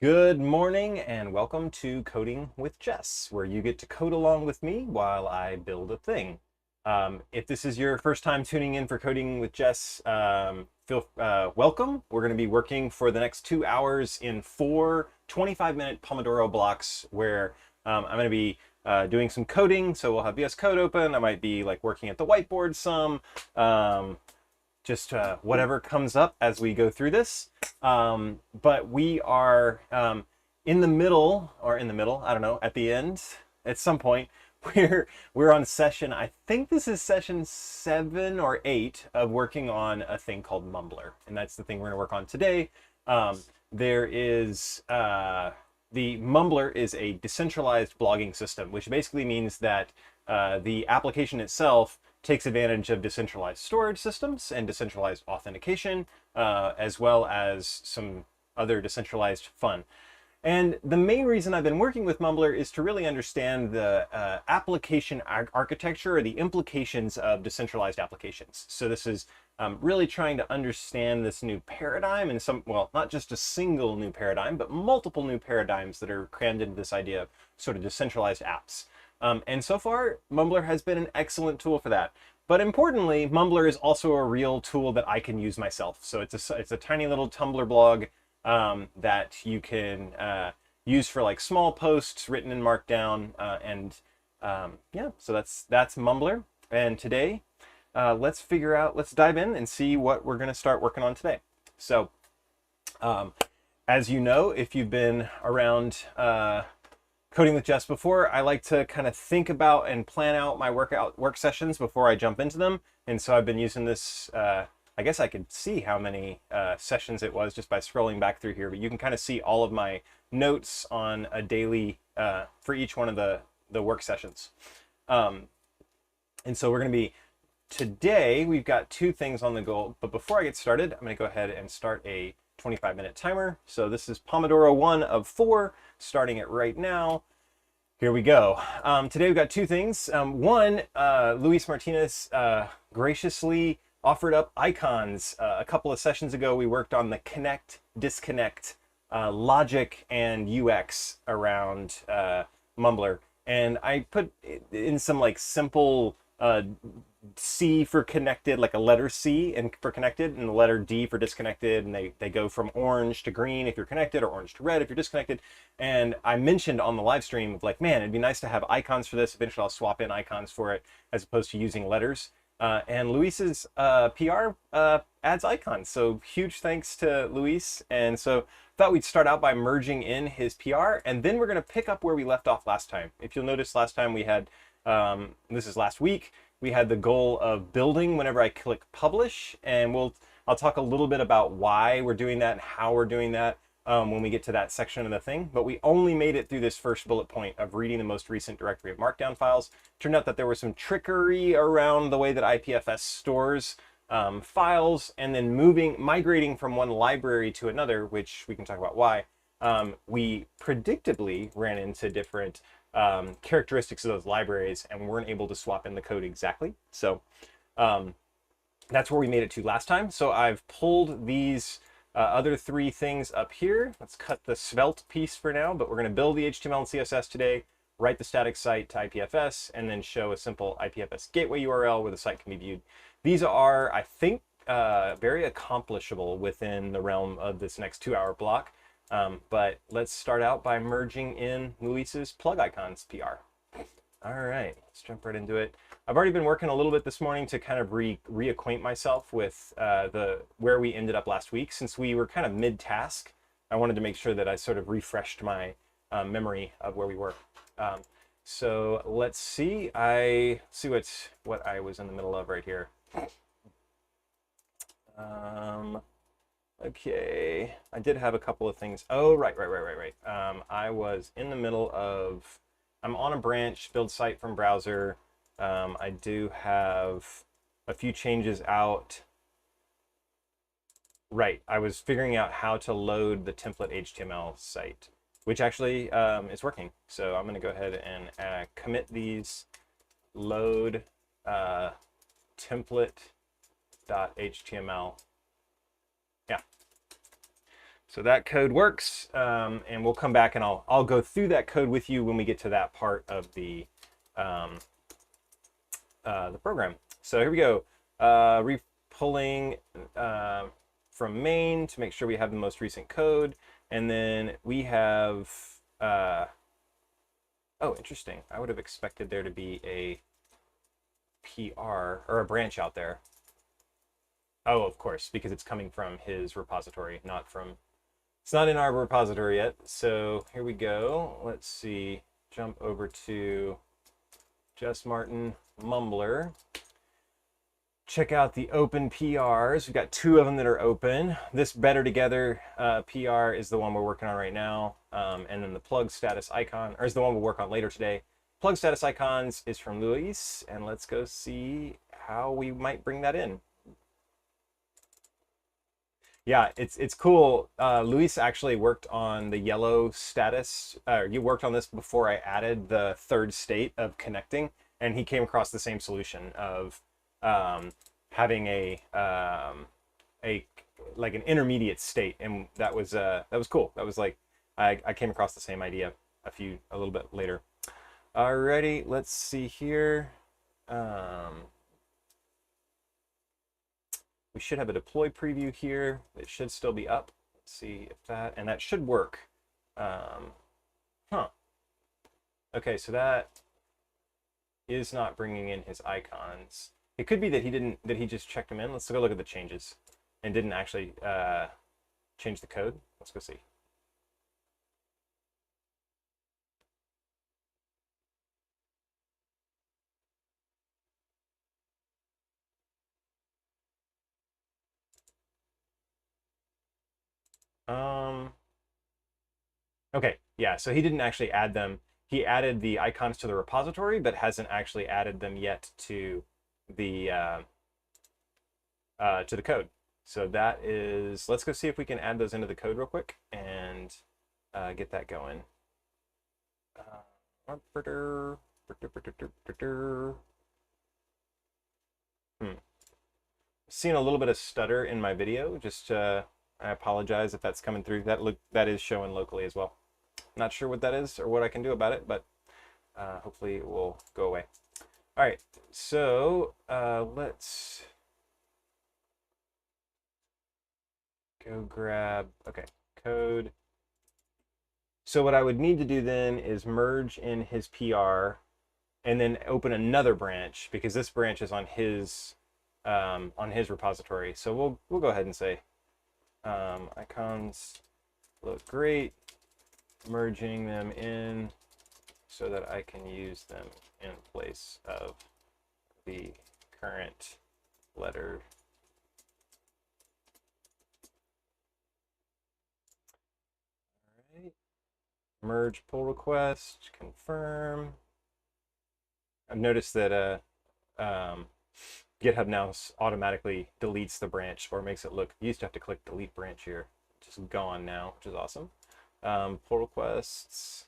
Good morning and welcome to Coding with Jess, where you get to code along with me while I build a thing. If this is your first time tuning in for Coding with Jess, welcome. We're going to be working for the next 2 hours in four 25-minute Pomodoro blocks where I'm going to be doing some coding. So we'll have VS Code open. I might be like working at the whiteboard some. Just whatever comes up as we go through this. But we are in the middle, I don't know, at the end, at some point, we're on session, I think this is session 7 or 8 of working on a thing called mumblr. And that's the thing we're gonna work on today. There is, the mumblr is a decentralized blogging system, which basically means that the application itself takes advantage of decentralized storage systems and decentralized authentication, as well as some other decentralized fun. And the main reason I've been working with mumblr is to really understand the application architecture or the implications of decentralized applications. So this is really trying to understand this new paradigm and well, not just a single new paradigm, but multiple new paradigms that are crammed into this idea of sort of decentralized apps. And so far, mumblr has been an excellent tool for that. But importantly, mumblr is also a real tool that I can use myself. So it's a tiny little Tumblr blog that you can use for like small posts written in Markdown. Yeah, so that's mumblr. And today, let's dive in and see what we're going to start working on today. So as you know, if you've been around Coding with Jess before, I like to kind of think about and plan out my work sessions before I jump into them. And so I've been using this, I guess I could see how many sessions it was just by scrolling back through here, but you can kind of see all of my notes on a daily for each one of the work sessions. And so we're going to be, today we've got 2 things on the go, but before I get started, I'm going to go ahead and start a 25-minute timer. So this is Pomodoro 1 of 4, starting it right now. Here we go. Today we've got 2 things. One, Luis Martinez graciously offered up icons. A couple of sessions ago, we worked on the connect, disconnect, logic, and UX around mumblr. And I put in some like simple C for connected, like a letter C and for connected, and the letter D for disconnected, and they go from orange to green if you're connected, or orange to red if you're disconnected. And I mentioned on the live stream of like, man, it'd be nice to have icons for this. Eventually I'll swap in icons for it as opposed to using letters. And Luis's PR adds icons, so huge thanks to Luis. And so thought we'd start out by merging in his PR, and then we're going to pick up where we left off last time. If you'll notice, last time we had this is last week, we had the goal of building whenever I click publish, and I'll talk a little bit about why we're doing that and how we're doing that when we get to that section of the thing. But we only made it through this first bullet point of reading the most recent directory of Markdown files. Turned out that there was some trickery around the way that Ipfs stores files, and then migrating from one library to another, which we can talk about why. We predictably ran into different characteristics of those libraries and weren't able to swap in the code exactly. So that's where we made it to last time. So I've pulled these other 3 things up here. Let's cut the svelte piece for now, but we're going to build the HTML and CSS today, write the static site to Ipfs, and then show a simple Ipfs gateway URL where the site can be viewed. These are, I think, very accomplishable within the realm of this next 2-hour block. But let's start out by merging in Luis's plug icons PR. All right, let's jump right into it. I've already been working a little bit this morning to kind of reacquaint myself with where we ended up last week. Since we were kind of mid-task, I wanted to make sure that I sort of refreshed my memory of where we were. So let's see. What I was in the middle of right here. Okay, I did have a couple of things. Oh, right. I was in the middle of, I'm on a branch, build site from browser. I do have a few changes out. Right, I was figuring out how to load the template HTML site, which actually is working. So I'm gonna go ahead and commit these, load template.html. Yeah. So that code works, and we'll come back and I'll go through that code with you when we get to that part of the program. So here we go. Pulling from main to make sure we have the most recent code, and then we have oh, interesting. I would have expected there to be a PR or a branch out there. Oh, of course, because it's coming from his repository, not from, it's not in our repository yet. So here we go. Let's see, jump over to Jess Martin mumblr. Check out the open PRs. We've got 2 of them that are open. This Better Together PR is the one we're working on right now. And then the plug status icon, or is the one we'll work on later today. Plug status icons is from Luis, and let's go see how we might bring that in. Yeah, it's cool. Luis actually worked on the yellow status. You worked on this before I added the 3rd state of connecting, and he came across the same solution of having a like an intermediate state, and that was cool. That was like I came across the same idea a little bit later. Alrighty, let's see here. We should have a deploy preview here. It should still be up. Let's see if that should work. Okay, so that is not bringing in his icons. It could be that he just checked them in. Let's go look at the changes and didn't actually change the code. Let's go see. Okay, yeah, so he didn't actually add them. He added the icons to the repository, but hasn't actually added them yet to the code. So that is, let's go see if we can add those into the code real quick and get that going. Seeing a little bit of stutter in my video. Just I apologize if that's coming through. That is showing locally as well. Not sure what that is or what I can do about it, but hopefully it will go away. All right, so let's go grab, okay, code. So what I would need to do then is merge in his PR and then open another branch, because this branch is on his repository. So we'll go ahead and say icons look great, merging them in so that I can use them in place of the current letter. All right. Merge pull request, confirm. I've noticed that GitHub now automatically deletes the branch, or makes it look, you used to have to click delete branch here, just gone now, which is awesome. Pull requests,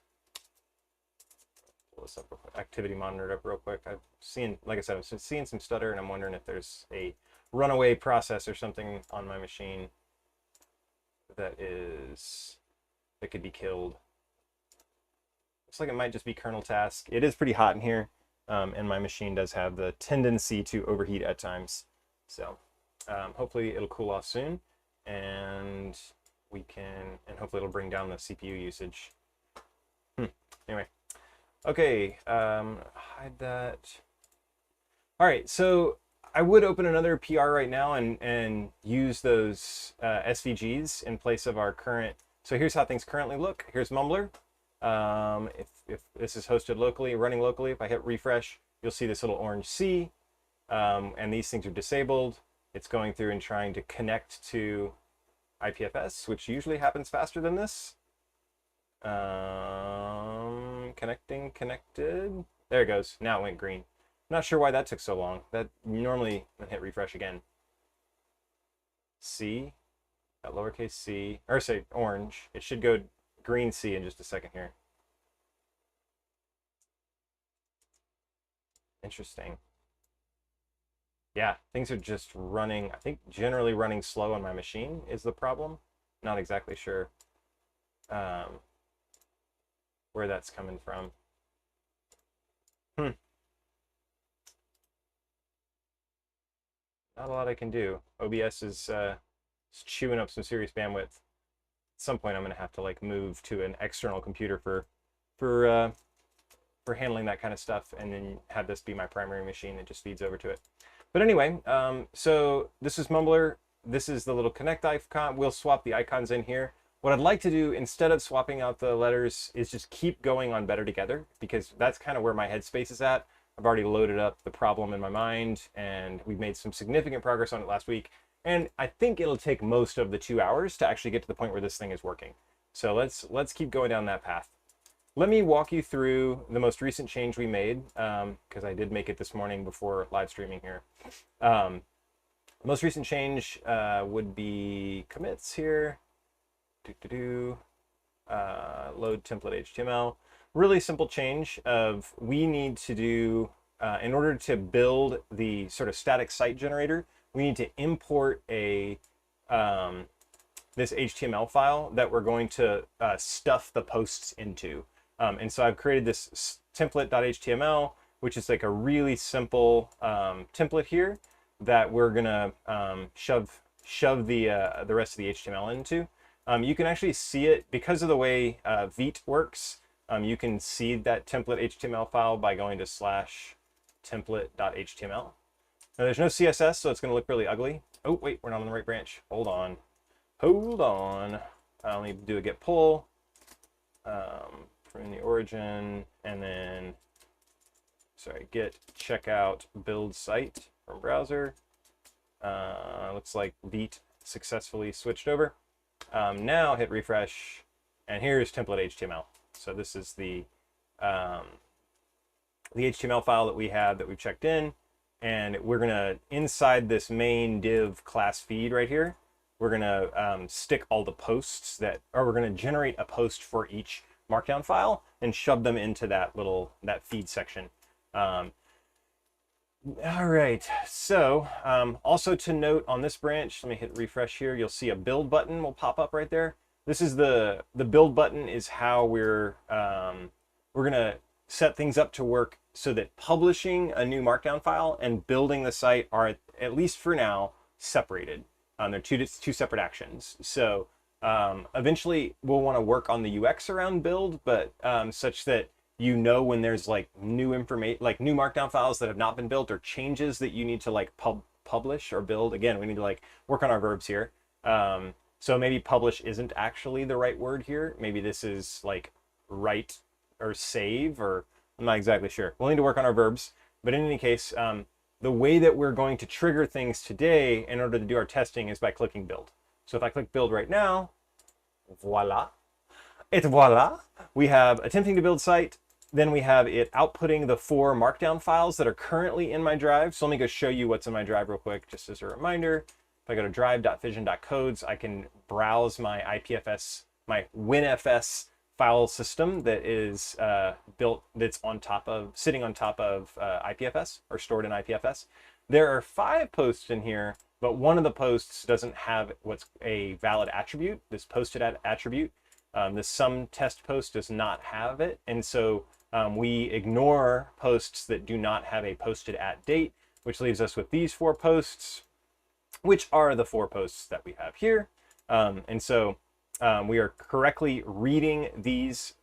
pull this up real quick. Activity monitored up real quick. I've seen, like I said, I've been seeing some stutter, and I'm wondering if there's a runaway process or something on my machine that could be killed. Looks like it might just be kernel task. It is pretty hot in here. And my machine does have the tendency to overheat at times. So hopefully it'll cool off soon, and hopefully it'll bring down the CPU usage. Anyway, okay, hide that. All right, so I would open another PR right now and use those SVGs in place of our current. So here's how things currently look. Here's mumblr. If this is hosted locally, running locally, if I hit refresh, you'll see this little orange C, and these things are disabled. It's going through and trying to connect to IPFS, which usually happens faster than this. Connected. There it goes. Now it went green. Not sure why that took so long. That normally hit refresh again. C, that lowercase c, or say orange. It should go green C in just a second here. Interesting. Yeah, things are just running, I think generally running slow on my machine is the problem. Not exactly sure where that's coming from. Not a lot I can do. OBS is chewing up some serious bandwidth. At some point, I'm going to have to like move to an external computer for handling that kind of stuff, and then have this be my primary machine that just feeds over to it. But anyway, so this is mumblr. This is the little connect icon. We'll swap the icons in here. What I'd like to do instead of swapping out the letters is just keep going on better together, because that's kind of where my headspace is at. I've already loaded up the problem in my mind, and we've made some significant progress on it last week. And I think it'll take most of the 2 hours to actually get to the point where this thing is working. So let's keep going down that path. Let me walk you through the most recent change we made, because I did make it this morning before live streaming here. Most recent change would be commits here. Load template HTML. Really simple change of we need to do, in order to build the sort of static site generator, we need to import a this HTML file that we're going to stuff the posts into. And so I've created this template.html, which is like a really simple template here that we're gonna shove the rest of the HTML into. You can actually see it because of the way Vite works. You can see that template HTML file by going to /template.html. Now there's no CSS, so it's going to look really ugly. Oh wait, we're not on the right branch. Hold on. I'll need to do a get pull from the origin, and then get checkout build site from browser. Looks like Vite successfully switched over. Now hit refresh, and here's template HTML. So this is the HTML file that we have that we've checked in, and we're gonna, inside this main div class feed right here, we're gonna stick all the posts we're gonna generate a post for each Markdown file and shove them into that feed section. All right, so also to note on this branch, let me hit refresh here, you'll see a build button will pop up right there. This is the build button is how we're gonna set things up to work so that publishing a new Markdown file and building the site are, at least for now, separated. They're two separate actions. So eventually we'll want to work on the UX around build, but such that you know when there's like new information, like new Markdown files that have not been built, or changes that you need to like publish or build. Again, we need to like work on our verbs here. So maybe publish isn't actually the right word here. Maybe this is like write or save, or I'm not exactly sure. We'll need to work on our verbs. But in any case, the way that we're going to trigger things today in order to do our testing is by clicking build. So if I click build right now, voila. We have attempting to build site. Then we have it outputting the 4 Markdown files that are currently in my drive. So let me go show you what's in my drive real quick, just as a reminder. If I go to drive.fission.codes, I can browse my IPFS, my WinFS file system that is built, that's sitting on top of IPFS, or stored in IPFS. There are 5 posts in here, but one of the posts doesn't have what's a valid attribute, this posted attribute. The sum test post does not have it, and so we ignore posts that do not have a posted at date, which leaves us with these 4 posts, which are the 4 posts that we have here. And so we are correctly reading these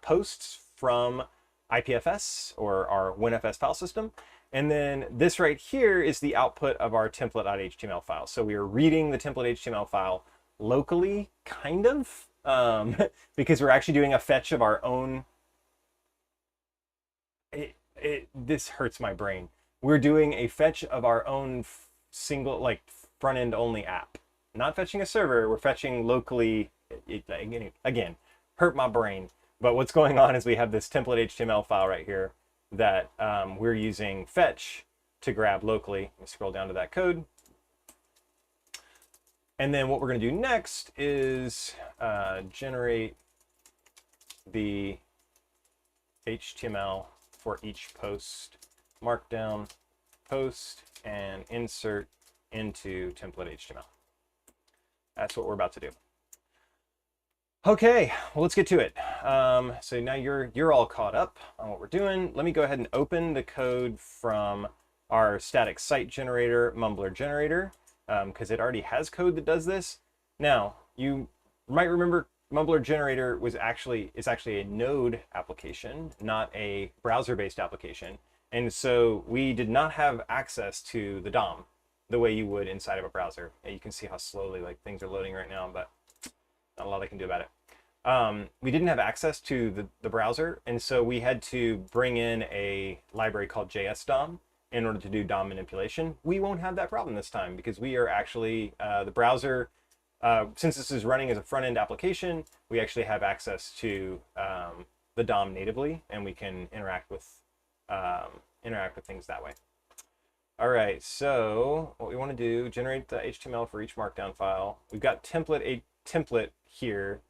posts from IPFS, or our WinFS file system. And then this right here is the output of our template.html file. So we are reading the template.html file locally, kind of, because we're actually doing a fetch of our own. This hurts my brain. We're doing a fetch of our own single, like, front-end only app. Not fetching a server, we're fetching locally. Again, hurt my brain. But what's going on is we have this template.html file right here that we're using fetch to grab locally. Let me scroll down to that code. And then what we're going to do next is generate the HTML for each post, markdown post, and insert into template HTML. That's what we're about to do. Okay, well, let's get to it. So now you're all caught up on what we're doing. Let me go ahead and open the code from our static site generator, mumblr generator, because it already has code that does this. Now, you might remember mumblr generator is actually a Node application, not a browser-based application. And so we did not have access to the DOM the way you would inside of a browser. And you can see how slowly things are loading right now, but not a lot I can do about it. We didn't have access to the browser, and so we had to bring in a library called JSDOM in order to do DOM manipulation. We won't have that problem this time because we are actually, the browser, since this is running as a front-end application, we actually have access to the DOM natively, and we can interact with things that way. All right, so what we want to do, generate the HTML for each Markdown file. We've got a template here.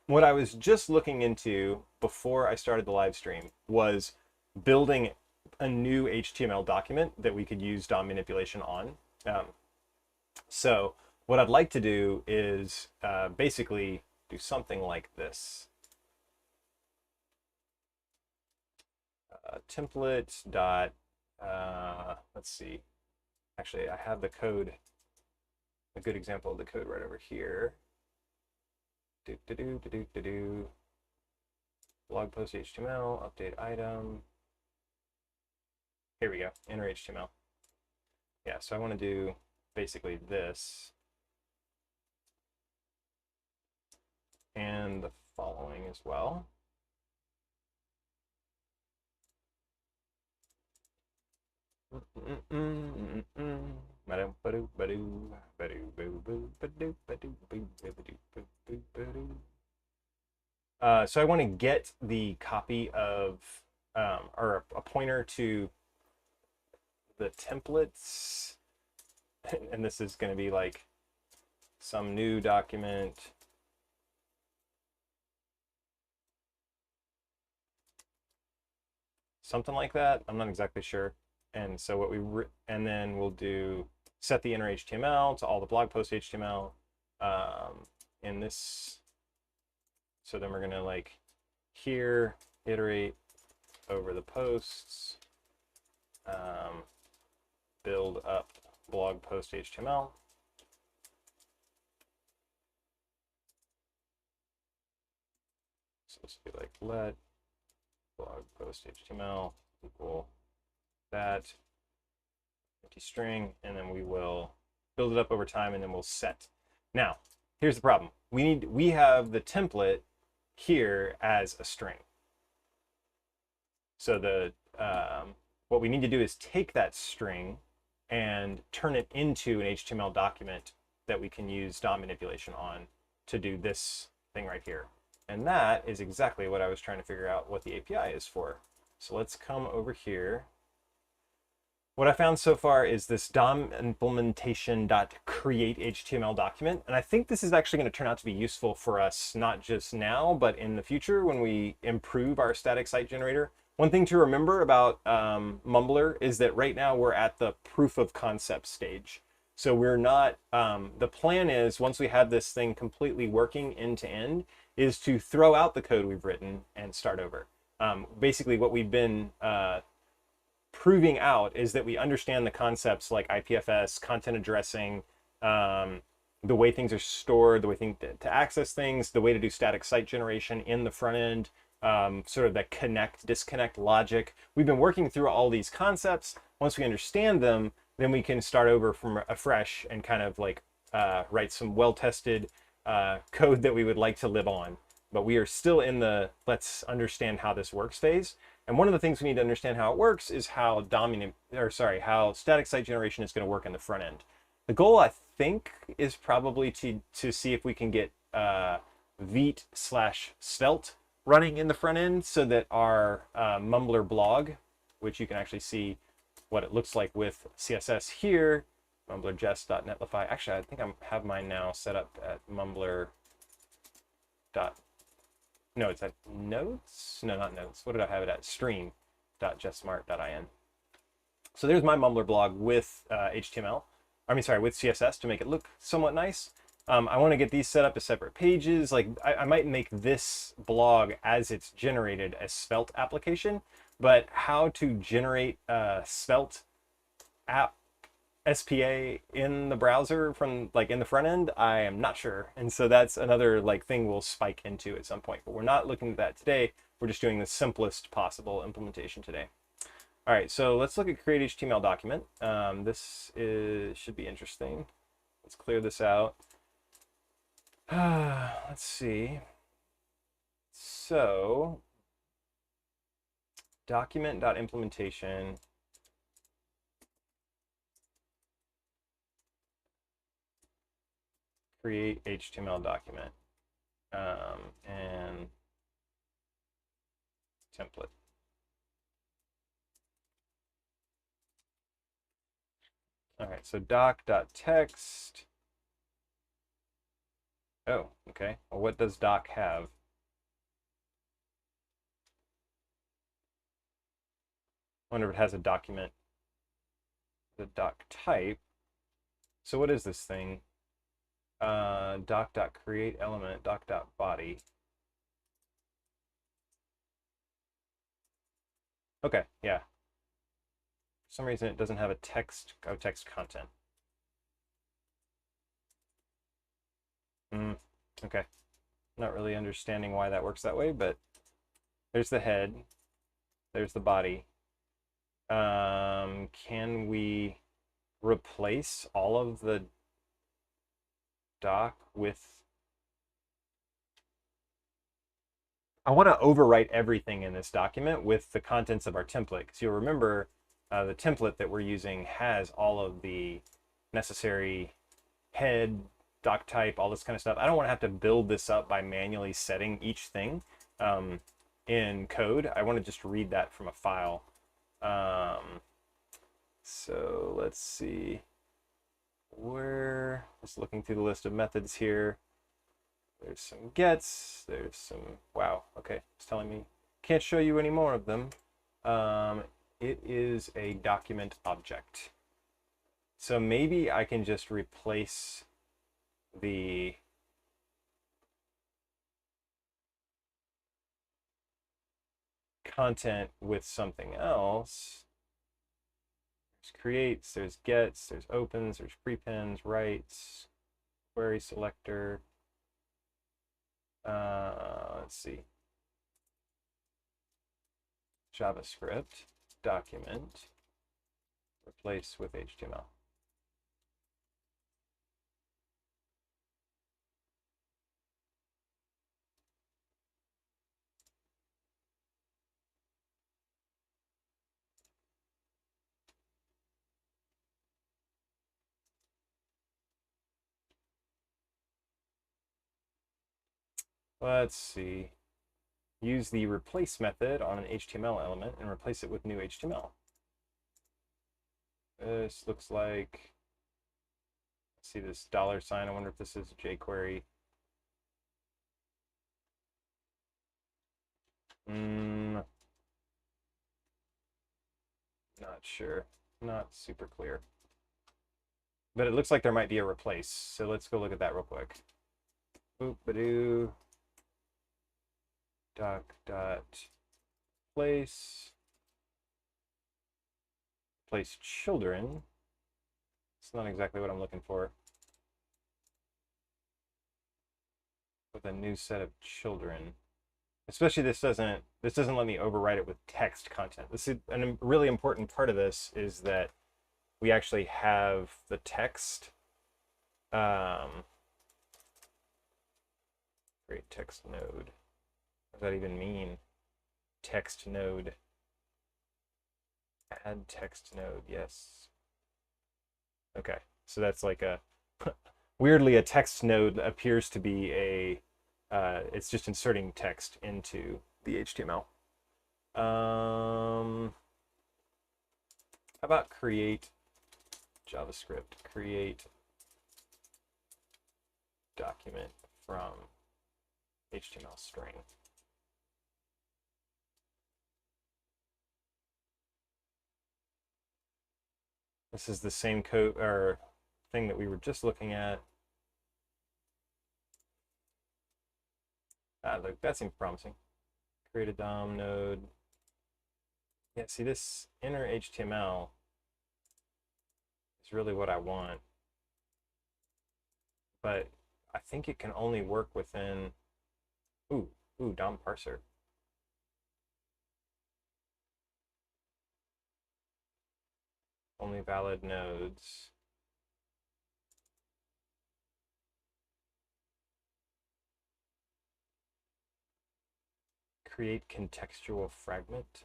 What I was just looking into before I started the live stream was building a new HTML document that we could use DOM manipulation on. So what I'd like to do is basically do something like this. Template dot, let's see. Actually, I have the code, a good example of the code right over here. Blog post HTML, update item. Here we go, enter HTML. Yeah, so I want to do basically this and the following as well. So I want to get the copy of, or a pointer to the templates, and this is going to be like some new document. Something like that. I'm not exactly sure. And so what and then we'll do set the inner HTML to all the blog post HTML in this. So then we're gonna here iterate over the posts, build up blog post HTML. So this will be let blog post HTML equal that empty string, and then we will build it up over time, and then we'll set. Now, here's the problem. We have the template here as a string. So what we need to do is take that string and turn it into an HTML document that we can use DOM manipulation on to do this thing right here. And that is exactly what I was trying to figure out what the API is for. So let's come over here. What I found so far is this DOM implementation.create HTML document. And I think this is actually going to turn out to be useful for us, not just now, but in the future when we improve our static site generator. One thing to remember about mumblr is that right now we're at the proof of concept stage. So we're not, the plan is once we have this thing completely working end to end is to throw out the code we've written and start over. Basically what we've been proving out is that we understand the concepts like IPFS, content addressing, the way things are stored, the way to access things, the way to do static site generation in the front end, sort of that connect, disconnect logic. We've been working through all these concepts. Once we understand them, then we can start over from afresh and kind of write some well-tested code that we would like to live on. But we are still in the let's understand how this works phase. And one of the things we need to understand how it works is how how static site generation is going to work in the front end. The goal, I think, is probably to see if we can get Vite/Svelte running in the front end so that our mumblr blog, which you can actually see what it looks like with CSS here, mumblr.jess.netlify. Actually, I think I have mine now set up at mumblr. No, it's at notes? No, not notes. What did I have it at? Stream.jessmart.in. So there's my mumblr blog with HTML. With CSS to make it look somewhat nice. I want to get these set up as separate pages. Like I might make this blog as it's generated a Svelte application, but how to generate a Svelte app SPA in the browser from like in the front end, I am not sure. And so that's another like thing we'll spike into at some point, but we're not looking at that today. We're just doing the simplest possible implementation today. All right, so let's look at create HTML document. Should be interesting. Let's clear this out. Let's see. So document.implementation. Create HTML document and template. All right, so doc.text. Oh, okay. Well, what does doc have? I wonder if it has a document, the doc type. So what is this thing? Doc.create element, doc.body. Okay, yeah. For some reason it doesn't have a text content. Okay. Not really understanding why that works that way, but there's the head, there's the body. Can we replace all of the doc with... I want to overwrite everything in this document with the contents of our template, because you'll remember the template that we're using has all of the necessary head, doc type, all this kind of stuff. I don't want to have to build this up by manually setting each thing in code. I want to just read that from a file. So let's see. We're just looking through the list of methods here. There's some gets, there's some, wow, okay, it's telling me can't show you any more of them. It is a document object. So maybe I can just replace the content with something else. There's creates, there's gets, there's opens, there's prepends, writes, query selector. Let's see. JavaScript, document, replace with HTML. Let's see. Use the replace method on an HTML element and replace it with new HTML. This looks like, let's see this $sign. I wonder if this is jQuery. Not sure. Not super clear. But it looks like there might be a replace. So let's go look at that real quick. Boop-a-doo. Doc.place. Place children. It's not exactly what I'm looking for. With a new set of children. Especially this doesn't let me overwrite it with text content. This is a really important part of this is that we actually have the text. Create text node. What does that even mean? Text node. Add text node, yes. Okay, so that's like a weirdly a text node appears to be a it's just inserting text into the HTML. How about create JavaScript, create document from HTML string. This is the same code or thing that we were just looking at. Look, that seems promising. Create a DOM node. Yeah, see, this inner HTML is really what I want. But I think it can only work within, ooh, DOM parser. Only valid nodes. Create contextual fragment.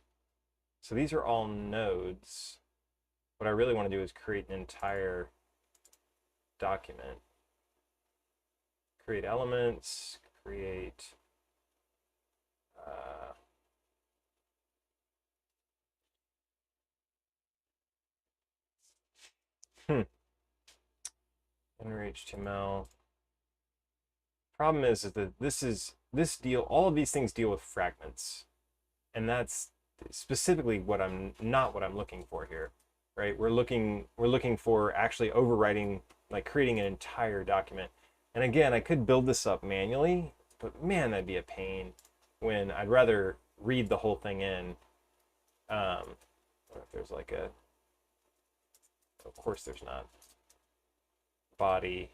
So these are all nodes. What I really want to do is create an entire document. Create elements, create inner HTML. Problem is that all of these things deal with fragments, and that's specifically what I'm looking for here, right? We're looking for actually overwriting, like creating an entire document. And again, I could build this up manually, but man, that'd be a pain when I'd rather read the whole thing in. I don't know if there's like a, of course there's not, body.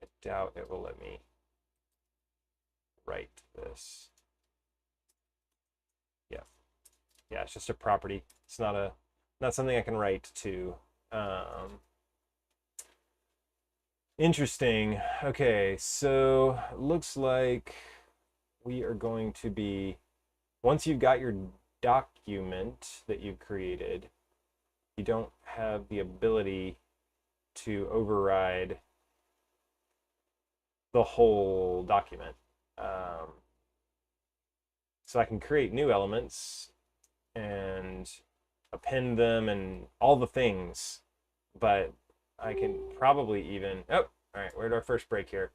I doubt it will let me write this. Yeah, it's just a property. It's not something I can write to. Interesting. Okay, so looks like we are going to be, once you've got your document that you've created, you don't have the ability to override the whole document. So I can create new elements and append them and all the things, but I can probably even, oh, all right, we're at our first break here.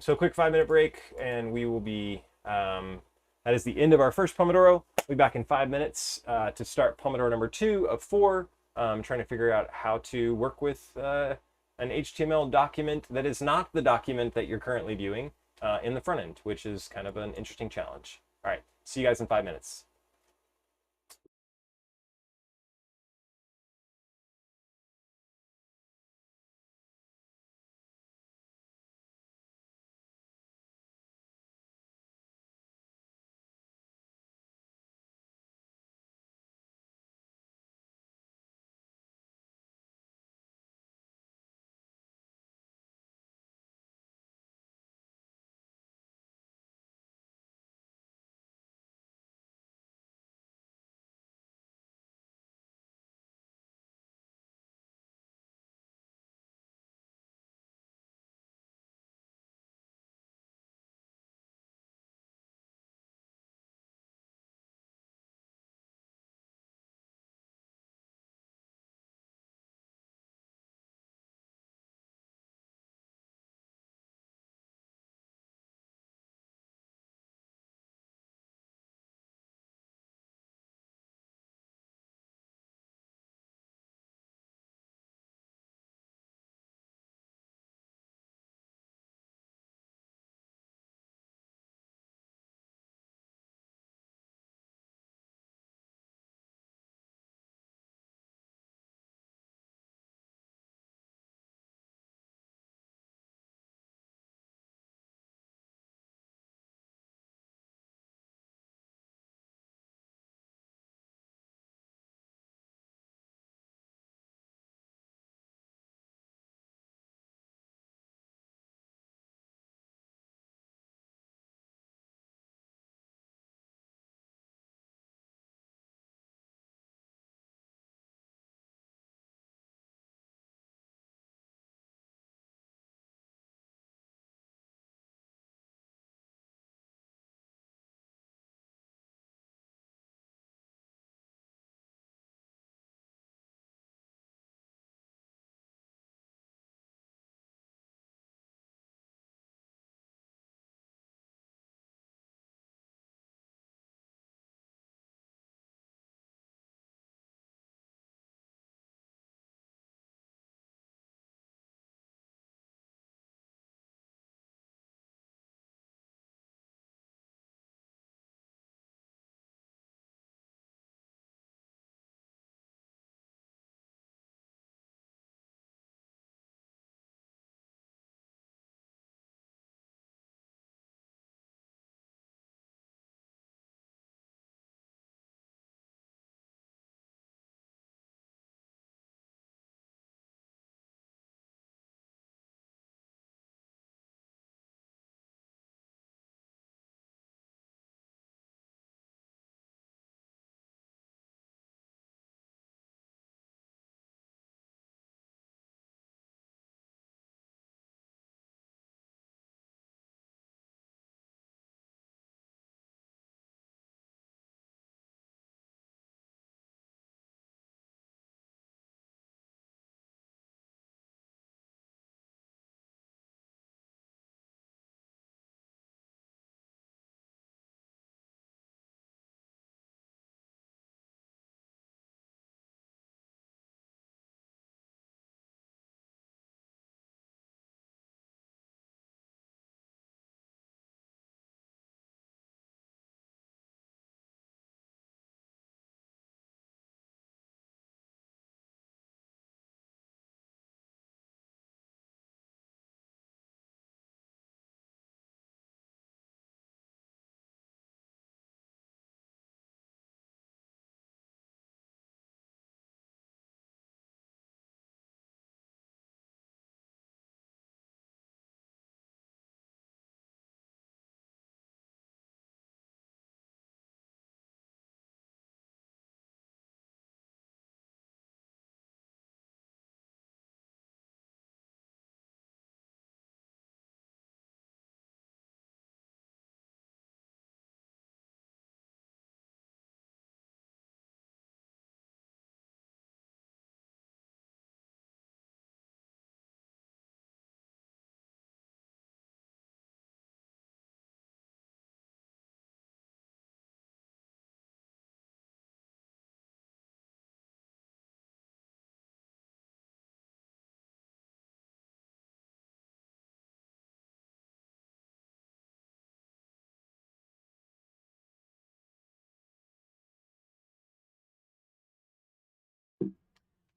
So quick 5-minute break, and we will be, that is the end of our first Pomodoro. We'll be back in 5 minutes to start Pomodoro number 2 of 4, trying to figure out how to work with an HTML document that is not the document that you're currently viewing in the front end, which is kind of an interesting challenge. All right, see you guys in 5 minutes.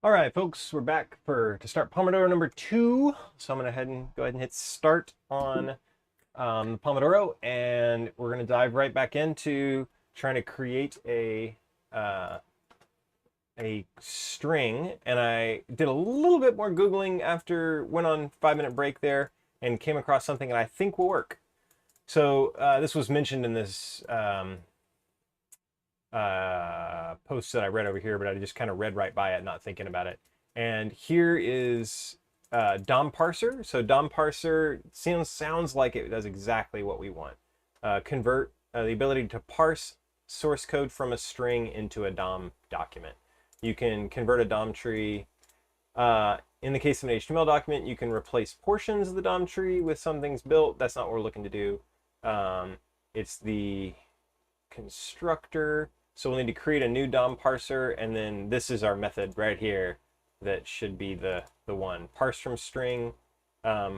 All right, folks, we're back to start Pomodoro number 2. So I'm gonna go ahead and hit start on the Pomodoro, and we're gonna dive right back into trying to create a string. And I did a little bit more Googling after went on 5-minute break there and came across something that I think will work. So this was mentioned in this post that I read over here, but I just kind of read right by it, not thinking about it. And here is DOM Parser. So DOM Parser sounds like it does exactly what we want. Convert the ability to parse source code from a string into a DOM document. You can convert a DOM tree. In the case of an HTML document, you can replace portions of the DOM tree with some things built. That's not what we're looking to do. It's the constructor. So we'll need to create a new DOM parser, and then this is our method right here that should be the one. Parse from string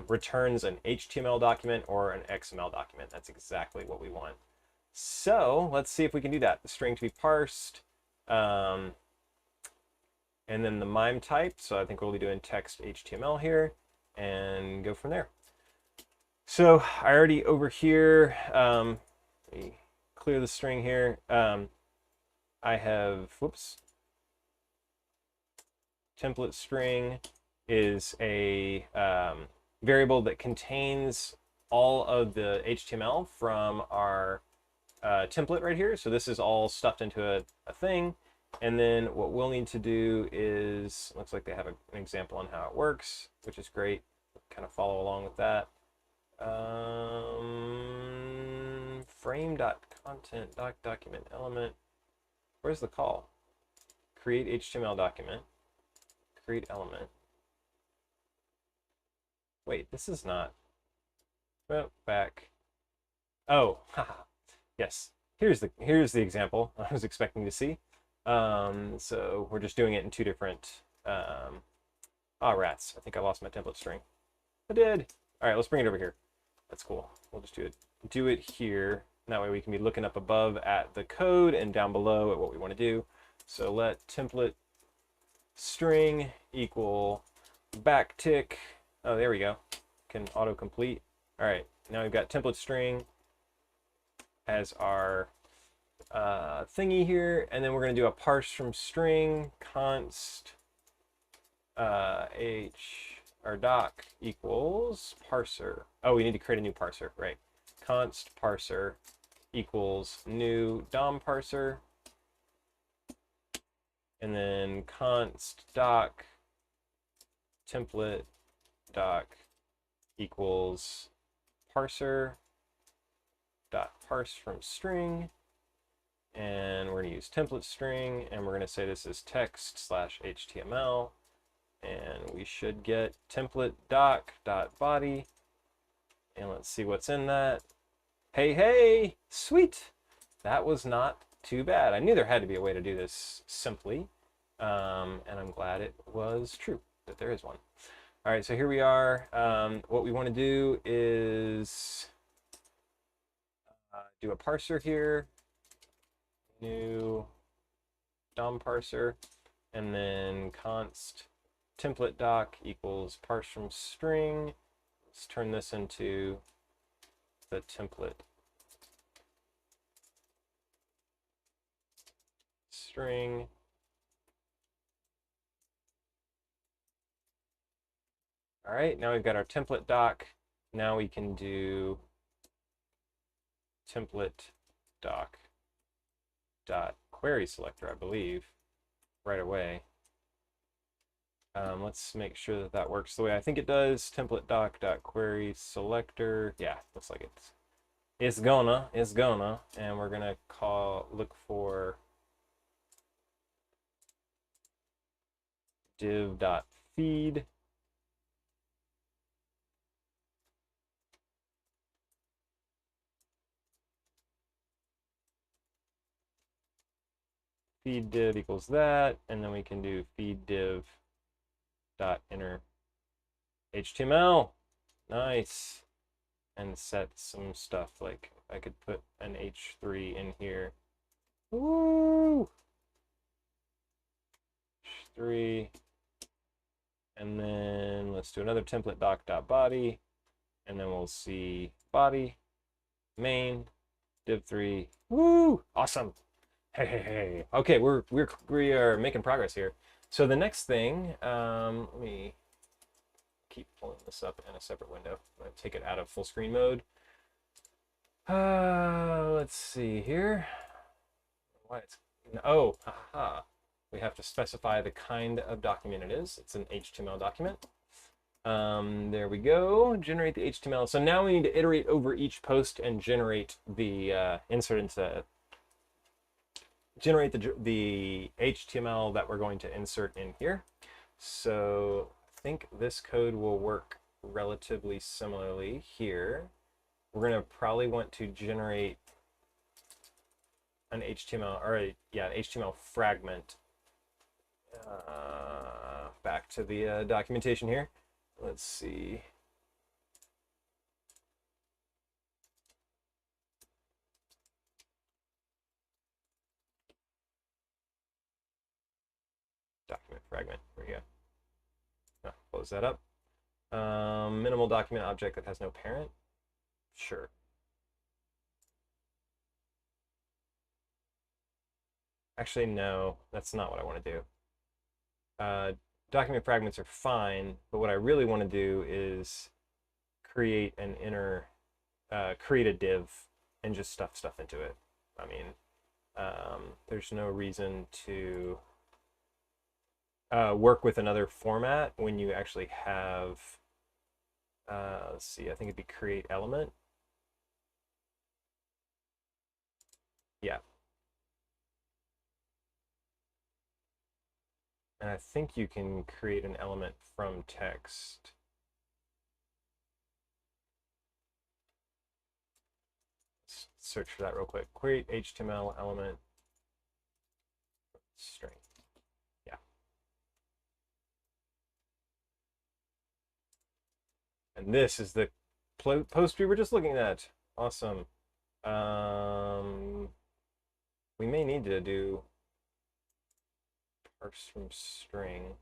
returns an HTML document or an XML document. That's exactly what we want. So let's see if we can do that. The string to be parsed, and then the MIME type. So I think we'll be doing text HTML here and go from there. So I already over here, let me clear the string here. I have, template string is a variable that contains all of the HTML from our template right here. So this is all stuffed into a thing. And then what we'll need to do is, looks like they have an example on how it works, which is great. Kind of follow along with that. Frame.content document element. Where's the call? Create HTML document. Create element. Wait, this is not. Well, back. Oh, haha. Yes. Here's the example I was expecting to see. So we're just doing it in two different. Rats! I think I lost my template string. I did. All right, let's bring it over here. That's cool. We'll just do it here. That way we can be looking up above at the code and down below at what we want to do. So let template string equal backtick. Oh, there we go. Can autocomplete. All right, now we've got template string as our thingy here, and then we're going to do a parse from string const our doc equals parser. Oh, we need to create a new parser, right? Const parser equals new DOM parser, and then const doc template doc equals parser dot parse from string, and we're going to use template string, and we're going to say this is text/HTML, and we should get template doc dot body, and let's see what's in that. Hey, sweet. That was not too bad. I knew there had to be a way to do this simply, and I'm glad it was true that there is one. All right, so here we are. What we want to do is do a parser here, new DOM parser, and then const template doc equals parse from string. Let's turn this into the template string. All right, now we've got our template doc. Now we can do template doc dot query selector, I believe, right away. Let's make sure that that works the way I think it does. Template doc dot query selector. Yeah, looks like it's gonna, and we're gonna look for div dot feed. Feed div equals that, and then we can do feed div dot inner HTML. Nice. And set some stuff, like I could put an H3 in here. Woo! H3 And then let's do another template doc.body. And then we'll see body, main, div3. Woo! Awesome. Hey. Okay, we are making progress here. So the next thing, let me keep pulling this up in a separate window. I'm going to take it out of full screen mode. Let's see here. Aha. We have to specify the kind of document it is. It's an HTML document. There we go. Generate the HTML. So now we need to iterate over each post and generate the generate the HTML that we're going to insert in here. So I think this code will work relatively similarly here. We're going to probably want to generate an HTML or an HTML fragment. Back to the documentation here. Let's see. Document fragment. There we go. Close that up. Minimal document object that has no parent. Sure. Actually, no, that's not what I want to do. Document fragments are fine, but what I really want to do is create an create a div and just stuff stuff into it. I mean, there's no reason to work with another format when you actually have, let's see, I think it'd be create element. Yeah. And I think you can create an element from text. Let's search for that real quick. Create HTML element string. Yeah. And this is the post we were just looking at. Awesome. We may need to do parse from string.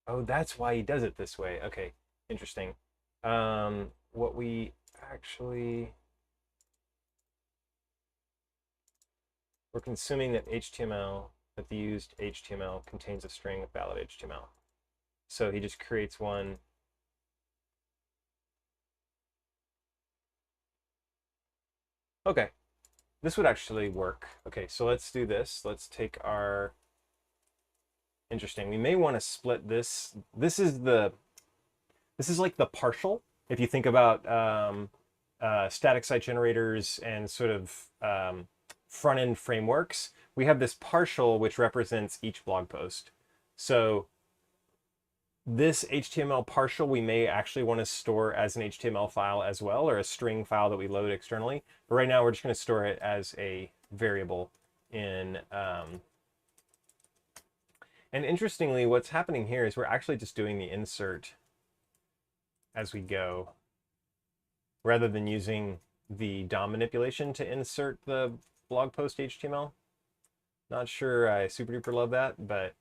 Oh, that's why he does it this way. Okay, interesting. What we actually, we're consuming that HTML, that the used HTML contains a string of valid HTML. So he just creates one. Okay, this would actually work. Okay, so let's do this. Let's take our, interesting. We may want to split this. This is like the partial. If you think about static site generators and sort of front-end frameworks, we have this partial which represents each blog post. So this HTML partial we may actually want to store as an HTML file as well, or a string file that we load externally. But right now we're just going to store it as a variable in. And interestingly, what's happening here is we're actually just doing the insert as we go, rather than using the DOM manipulation to insert the blog post HTML. Not sure I super duper love that, but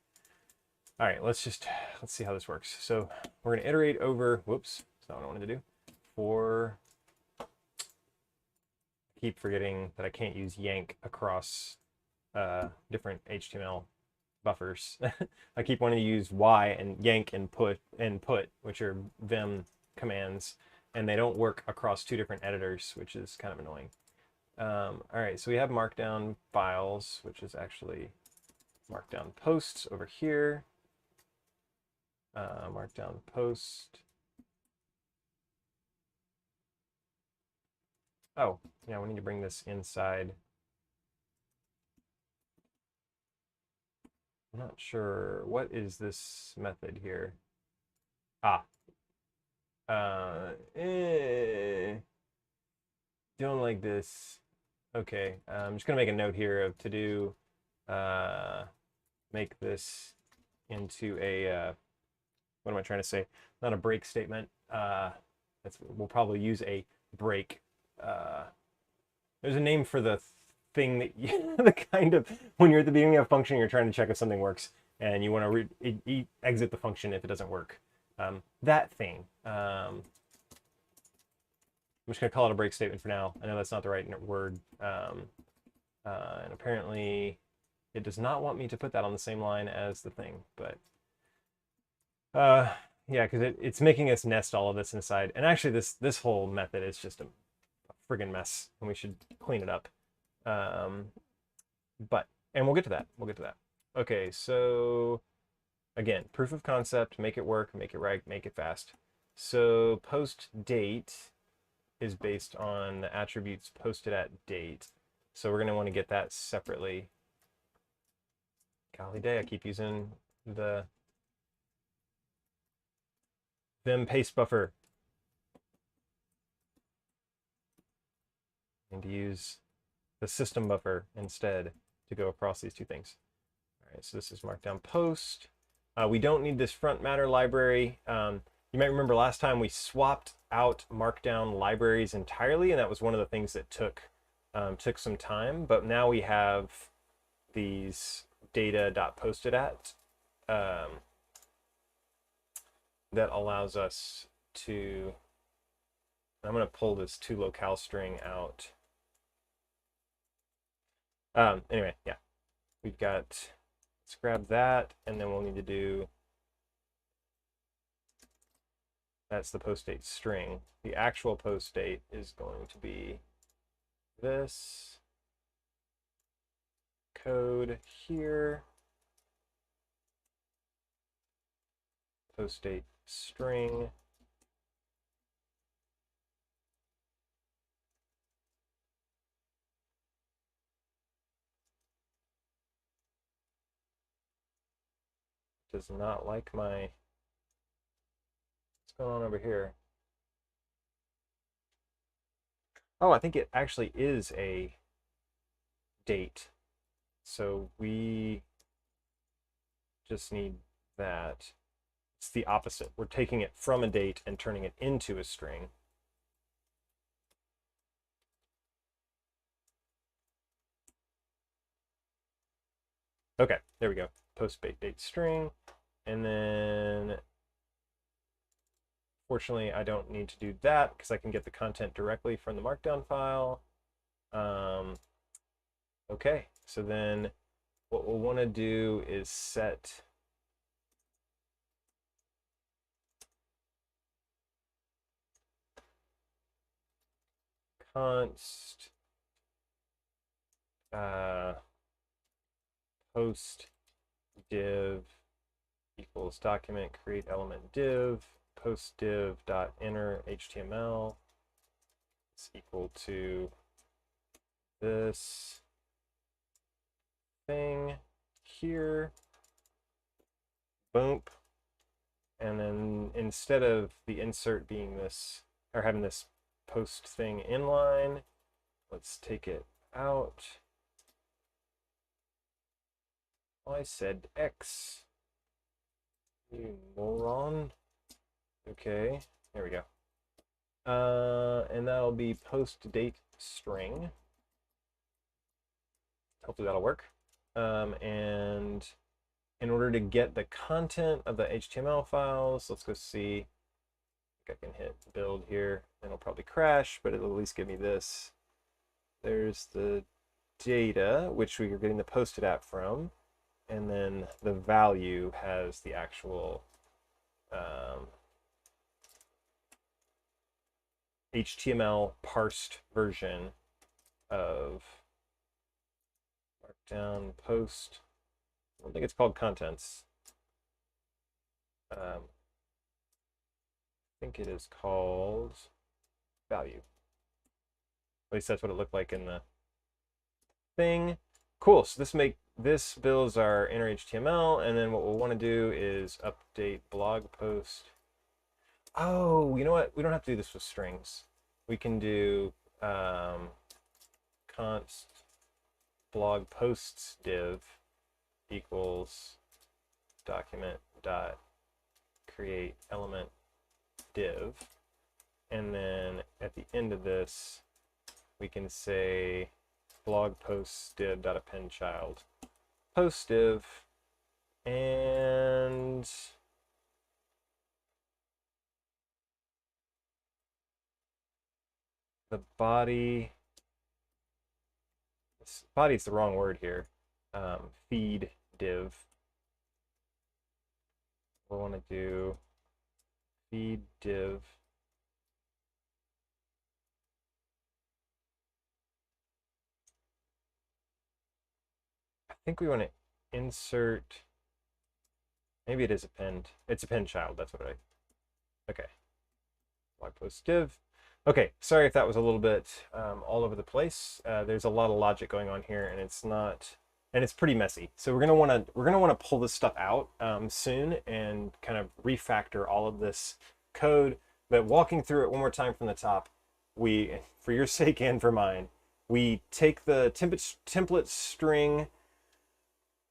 all right, let's see how this works. So we're going to iterate over, whoops, that's not what I wanted to do. I keep forgetting that I can't use yank across different HTML buffers. I keep wanting to use Y and yank and put, which are Vim commands, and they don't work across two different editors, which is kind of annoying. All right, so we have Markdown Files, which is actually Markdown Posts over here. Markdown Post. Oh, yeah, we need to bring this inside. I'm not sure. What is this method here? Don't like this. Okay, I'm just gonna make a note here of to do, make this into a, what am I trying to say? Not a break statement. We'll probably use a break. There's a name for the thing that you, the kind of, when you're at the beginning of a function, you're trying to check if something works, and you want to exit the function if it doesn't work. That thing. I'm just going to call it a break statement for now. I know that's not the right word. And apparently it does not want me to put that on the same line as the thing, but yeah, because it's making us nest all of this inside. And actually this whole method is just a friggin' mess, and we should clean it up. And we'll get to that. We'll get to that. Okay, so again, proof of concept, make it work, make it right, make it fast. So post date is based on the attributes posted at date. So we're going to want to get that separately. Golly day, I keep using the Vim paste buffer. And to use the system buffer instead to go across these two things. All right, so this is Markdown post. We don't need this front matter library. You might remember last time we swapped out Markdown libraries entirely, and that was one of the things that took some time. But now we have these data.postedAt that allows us to. I'm going to pull this toLocale string out. Anyway, yeah, we've got. Let's grab that, and then we'll need to do. That's the post date string. The actual post date is going to be this code here. Post date string. Does not like my. What's going on over here? Oh, I think it actually is a date. So we just need that. It's the opposite. We're taking it from a date and turning it into a string. Okay, there we go. Post date string. And then fortunately, I don't need to do that because I can get the content directly from the Markdown file. Okay, so then what we'll want to do is set const post div equals document create element div post div dot inner HTML is equal to this thing here, boom, and then instead of the insert being this or having this post thing inline, let's take it out. I said X. You moron. Okay, there we go. And that'll be post date string. Hopefully that'll work. And in order to get the content of the HTML files, let's go see. I think I can hit build here. It'll probably crash, but it'll at least give me this. There's the data, which we are getting the posted at from. And then the value has the actual HTML parsed version of Markdown post. I don't think it's called contents. I think it is called value. At least that's what it looked like in the thing. Cool. So this builds our inner HTML, and then what we'll want to do is update blog post. Oh, you know what? We don't have to do this with strings. We can do const blog posts div equals document dot create element div, and then at the end of this we can say blog posts div dot append child post div, and the body, body's the wrong word here, feed div. We'll want to do feed div. I think we want to insert, maybe it is append. It's append child, that's what okay. Blog post div. Okay, sorry if that was a little bit all over the place. There's a lot of logic going on here, and it's pretty messy. So we're gonna want to pull this stuff out soon and kind of refactor all of this code. But walking through it one more time from the top, we, for your sake and for mine, we take the template string.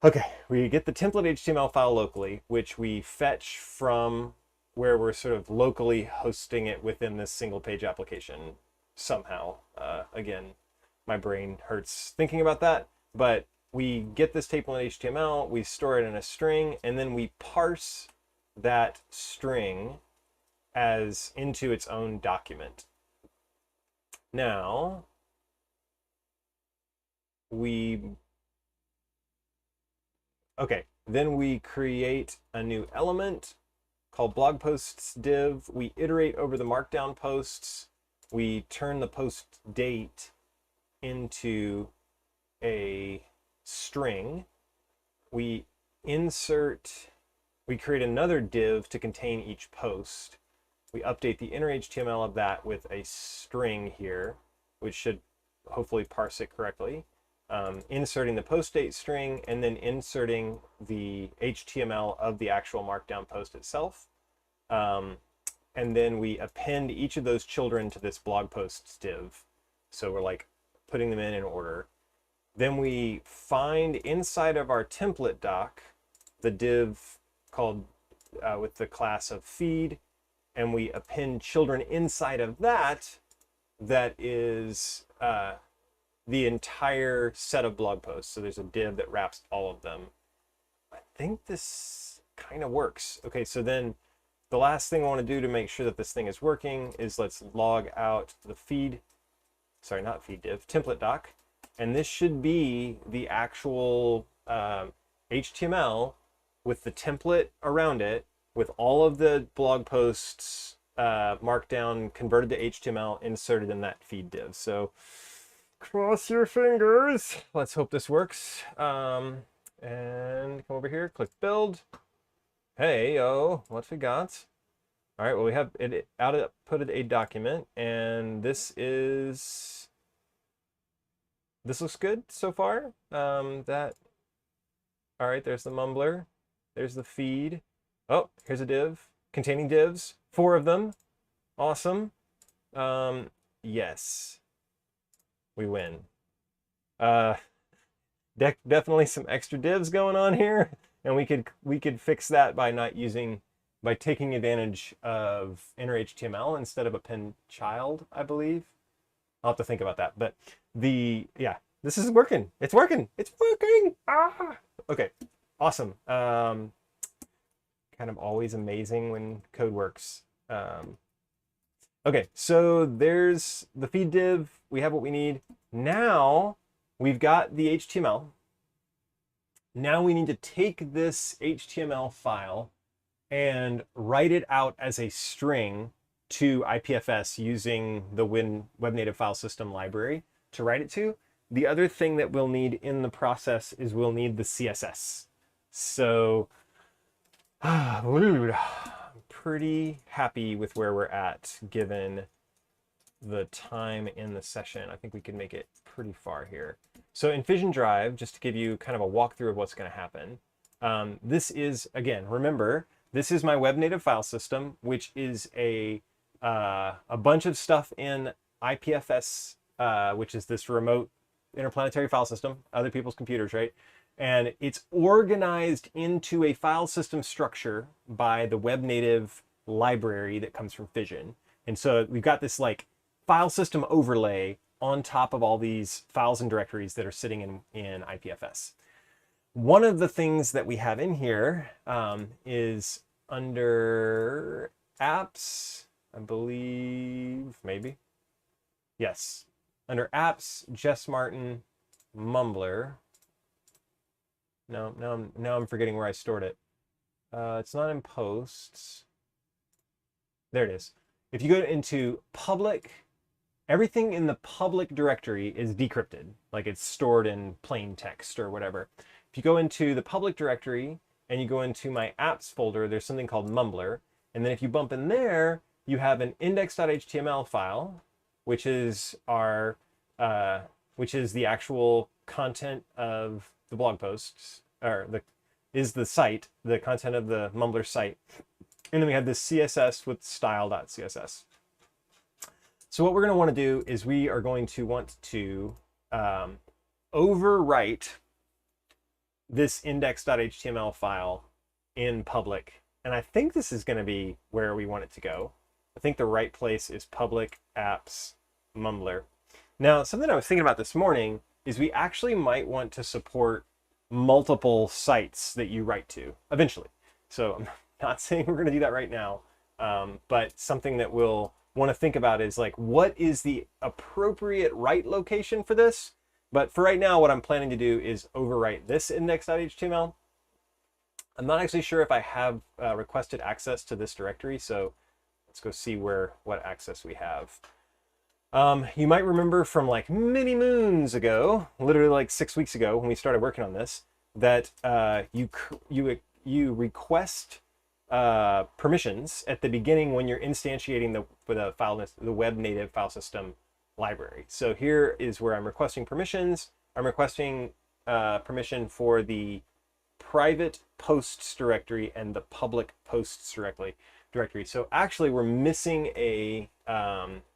Okay, we get the template HTML file locally, which we fetch from where we're sort of locally hosting it within this single page application somehow. Again, my brain hurts thinking about that, but we get this template HTML, we store it in a string, and then we parse that string as into its own document. Now, then we create a new element called blog posts div. We iterate over the markdown posts. We turn the post date into a string. We create another div to contain each post. We update the inner HTML of that with a string here, which should hopefully parse it correctly. Inserting the post date string, and then inserting the HTML of the actual markdown post itself. And then we append each of those children to this blog posts div. So we're like putting them in order. Then we find inside of our template doc the div called with the class of feed, and we append children inside of that is the entire set of blog posts. So there's a div that wraps all of them. I think this kind of works. Okay, so then the last thing I want to do to make sure that this thing is working is let's log out the feed, sorry, not feed div, template doc. And this should be the actual HTML with the template around it, with all of the blog posts markdown converted to HTML inserted in that feed div. So cross your fingers. Let's hope this works. And come over here, click build. Hey, what we got? All right, well, we have it outputted a document, and this looks good so far. All right, there's the mumblr. There's the feed. Oh, here's a div containing divs, 4 of them. Awesome. Yes. We win. Definitely some extra divs going on here, and we could fix that by taking advantage of inner HTML instead of append child, I believe. I'll have to think about that. But this is working. It's working. It's working. Okay, awesome. Kind of always amazing when code works. Okay, so there's the feed div. We have what we need. Now we've got the HTML. Now we need to take this HTML file and write it out as a string to IPFS using the Web Native File System library to write it to. The other thing that we'll need in the process is we'll need the CSS. So I'm pretty happy with where we're at given the time in the session. I think we can make it pretty far here. So in Fission Drive, just to give you kind of a walkthrough of what's going to happen, this is, again, remember, this is my Web Native File System, which is a bunch of stuff in IPFS, which is this remote interplanetary file system, other people's computers, right? And it's organized into a file system structure by the Web Native library that comes from Fission. And so we've got this like file system overlay on top of all these files and directories that are sitting in IPFS. One of the things that we have in here is under apps, I believe, maybe. Yes. Under apps, Jess Martin, mumblr. No, now I'm forgetting where I stored it. It's not in posts. There it is. If you go into public, everything in the public directory is decrypted, like it's stored in plain text or whatever. If you go into the public directory and you go into my apps folder, there's something called mumblr. And then if you bump in there, you have an index.html file, which is the actual content of the blog posts, or the site, the content of the mumblr site. And then we have this CSS with style.css. So what we're going to want to do is we are going to want to overwrite this index.html file in public. And I think this is going to be where we want it to go. I think the right place is public apps mumblr. Now, something I was thinking about this morning is we actually might want to support multiple sites that you write to eventually. So I'm not saying we're going to do that right now, but something that we'll want to think about is like, what is the appropriate write location for this? But for right now, what I'm planning to do is overwrite this index.html. I'm not actually sure if I have requested access to this directory, so let's go see what access we have. You might remember from like many moons ago, literally like 6 weeks ago when we started working on this, that you request permissions at the beginning when you're instantiating the web native file system library. So here is where I'm requesting permissions. I'm requesting permission for the private posts directory and the public posts directory. So actually we're missing a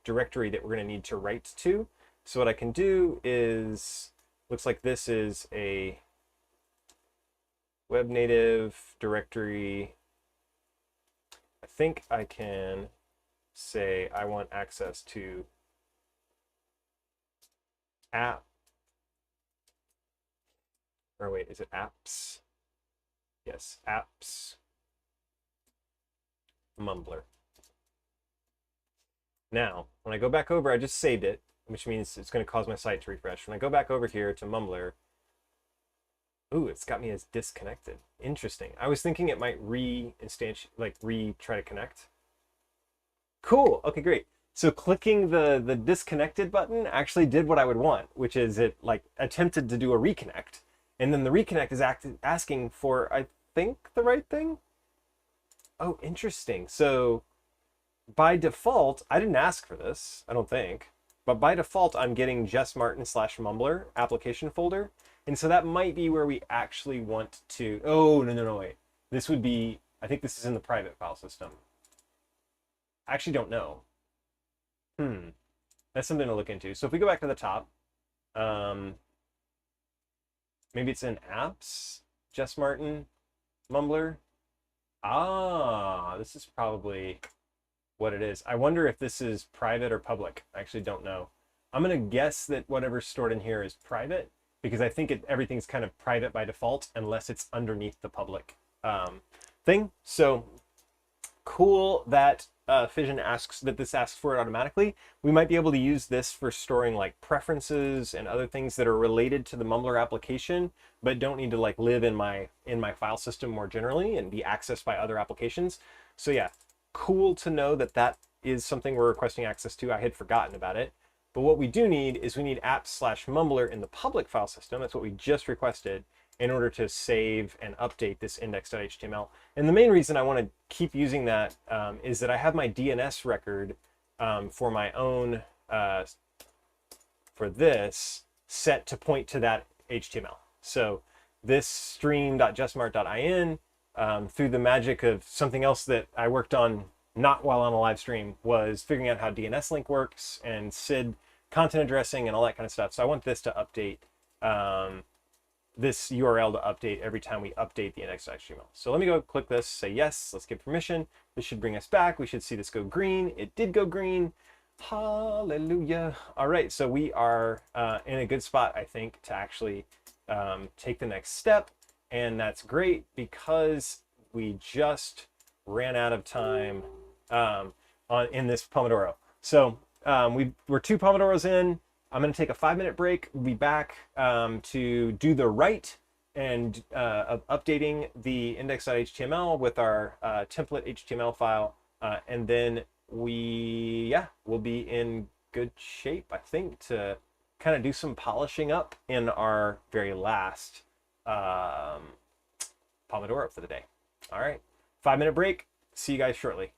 directory that we're going to need to write to. So what I can do is, looks like this is a web native directory. I think I can say I want access to app, or wait, is it apps? Yes, apps mumblr. Now, when I go back over, I just saved it, which means it's going to cause my site to refresh. When I go back over here to mumblr, ooh, it's got me as disconnected. Interesting. I was thinking it might try to connect. Cool. Okay, great. So clicking the disconnected button actually did what I would want, which is it like attempted to do a reconnect. And then the reconnect is asking for, I think, the right thing. Oh, interesting. So by default, I didn't ask for this, I don't think, but by default, I'm getting Jess Martin /mumblr application folder. And so that might be where we actually want to, oh, no, wait. This would be, I think this is in the private file system. I actually don't know. That's something to look into. So if we go back to the top, maybe it's in apps, Jess Martin, mumblr. Ah, this is probably what it is. I wonder if this is private or public. I actually don't know. I'm going to guess that whatever's stored in here is private, because I think everything's kind of private by default unless it's underneath the public thing. So cool that Fission asks that this asks for it automatically. We might be able to use this for storing like preferences and other things that are related to the mumblr application, but don't need to like live in my file system more generally and be accessed by other applications. So yeah, cool to know that that is something we're requesting access to. I had forgotten about it. But what we do need is we need apps/mumblr in the public file system. That's what we just requested in order to save and update this index.html. And the main reason I want to keep using that is that I have my DNS record for my own, for this, set to point to that HTML. So this stream.justmart.in, through the magic of something else that I worked on not while on a live stream, was figuring out how DNS link works and SID content addressing and all that kind of stuff. So I want this to update, this URL to update every time we update the index.html. So let me go click this, say yes, let's give permission. This should bring us back. We should see this go green. It did go green. Hallelujah. All right, so we are in a good spot, I think, to actually take the next step. And that's great because we just ran out of time in this Pomodoro. So we're 2 Pomodoros in. I'm going to take a 5-minute break. We'll be back to do the write and of updating the index.html with our template HTML file. And then we'll be in good shape, I think, to kind of do some polishing up in our very last Pomodoro for the day. All right, 5-minute break. See you guys shortly.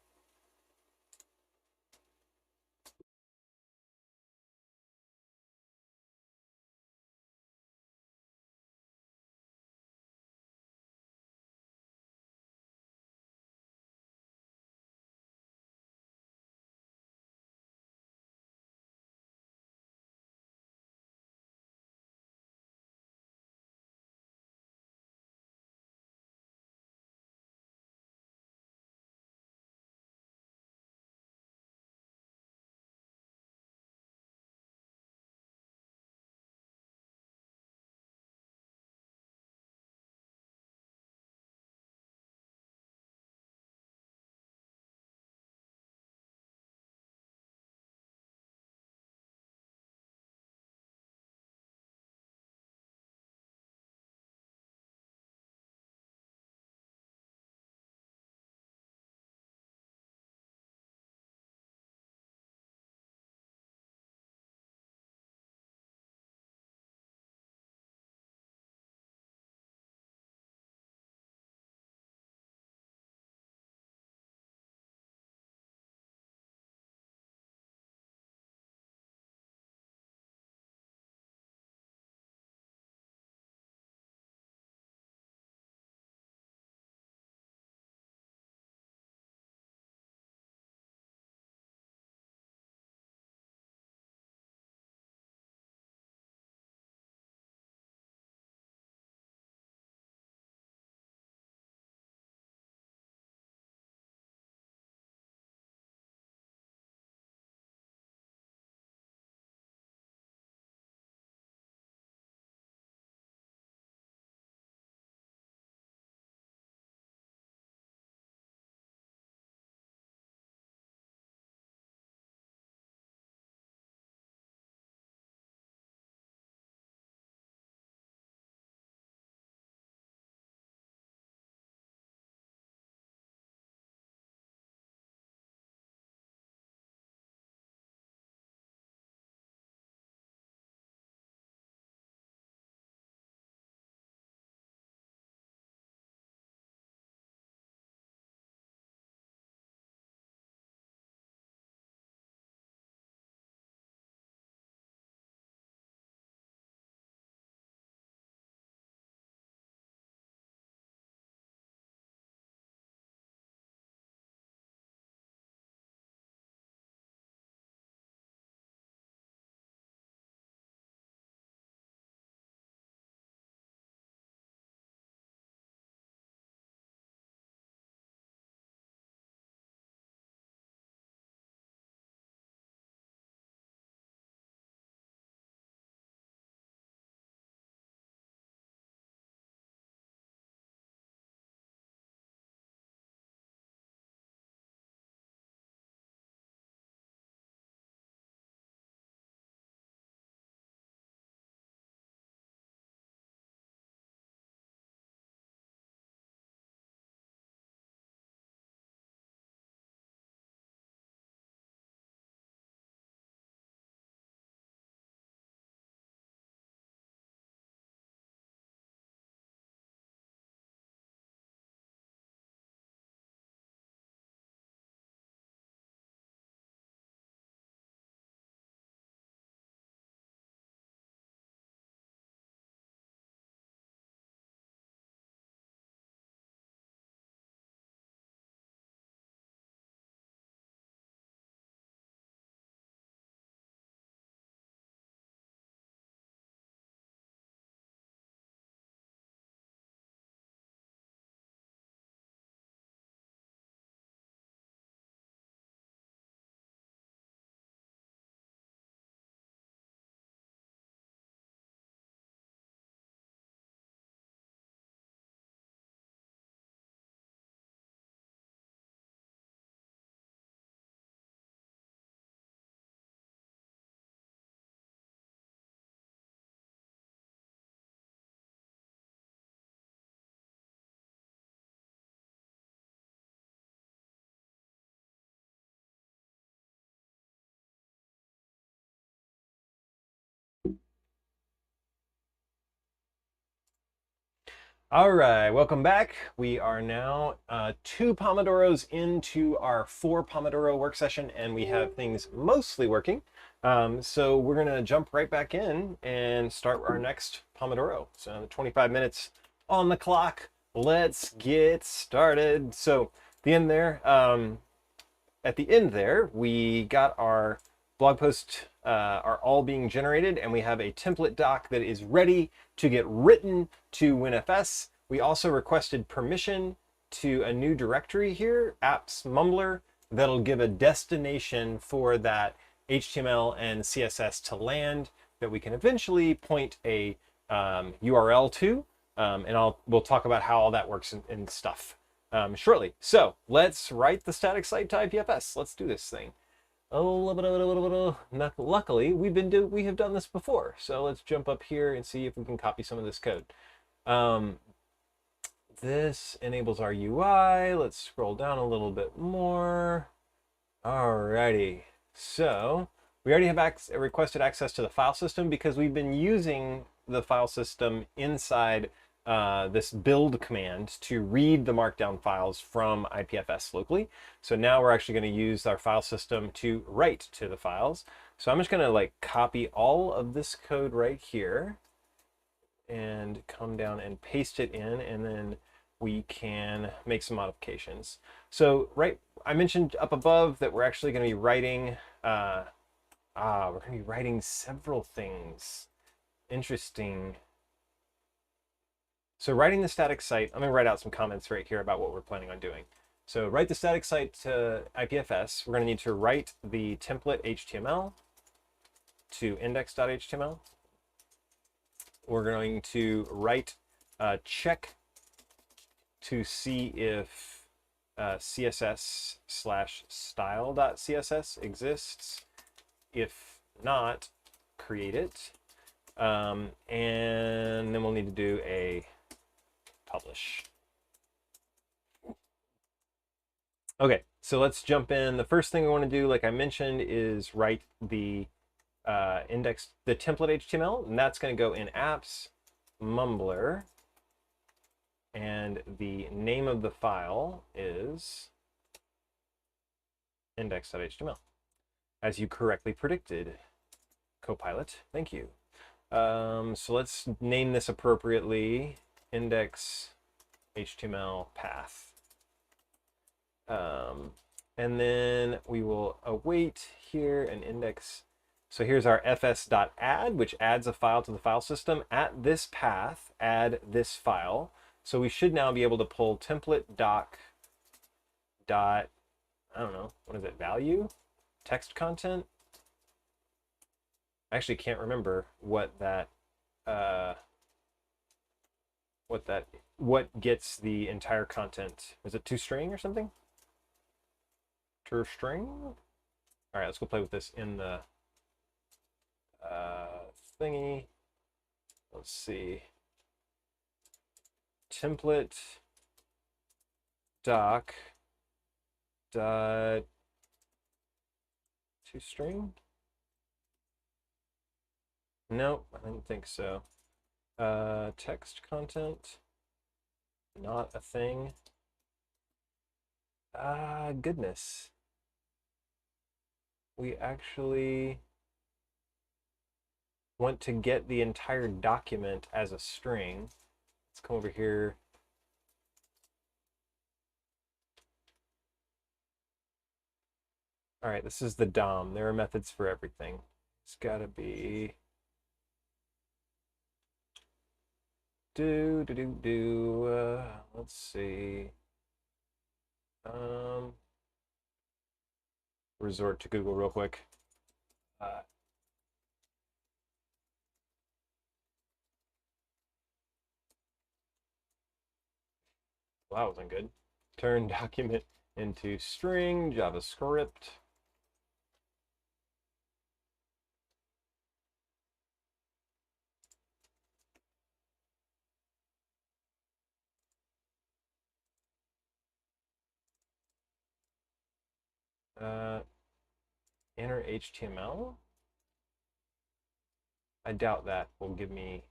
All right, welcome back. We are now 2 Pomodoros into our 4 Pomodoro work session, and we have things mostly working. So we're gonna jump right back in and start our next Pomodoro. So 25 minutes on the clock. Let's get started. So the end there, at the end there, we got our blog posts are all being generated, and we have a template doc that is ready to get written to WinFS. We also requested permission to a new directory here, apps mumblr, that'll give a destination for that HTML and CSS to land that we can eventually point a URL to, and we'll talk about how all that works and stuff shortly. So let's write the static site to IPFS. Let's do this thing. Luckily, we have done this before. So let's jump up here and see if we can copy some of this code. This enables our UI. Let's scroll down a little bit more. Alrighty. So we already have requested access to the file system because we've been using the file system inside this build command to read the markdown files from IPFS locally. So now we're actually going to use our file system to write to the files. So I'm just going to copy all of this code right here and come down and paste it in, and then we can make some modifications. So I mentioned up above that we're actually going to be writing several things. Interesting. So writing the static site, I'm going to write out some comments right here about what we're planning on doing. So write the static site to IPFS. We're going to need to write the template HTML to index.html. We're going to write a check to see if CSS/style.css exists. If not, create it. And then we'll need to do a publish. Okay, so let's jump in. The first thing we want to do, like I mentioned, is write the template HTML, and that's going to go in apps mumblr, and the name of the file is index.html, as you correctly predicted, Copilot. Thank you. So let's name this appropriately, index HTML path. And then we will await here an index. So here's our fs.add, which adds a file to the file system. At this path, add this file. So we should now be able to pull template doc dot, I don't know, what is it, value? Text content? I actually can't remember what gets the entire content. Is it toString or something? toString? All right, let's go play with this in the thingy. Let's see. Template doc dot toString? Nope, I didn't think so. Text content, not a thing. Goodness. We actually want to get the entire document as a string. Let's come over here. All right, this is the DOM. There are methods for everything. It's got to be let's see. Resort to Google real quick. Well, that wasn't good. Turn document into string, JavaScript. Enter HTML. I doubt that will give me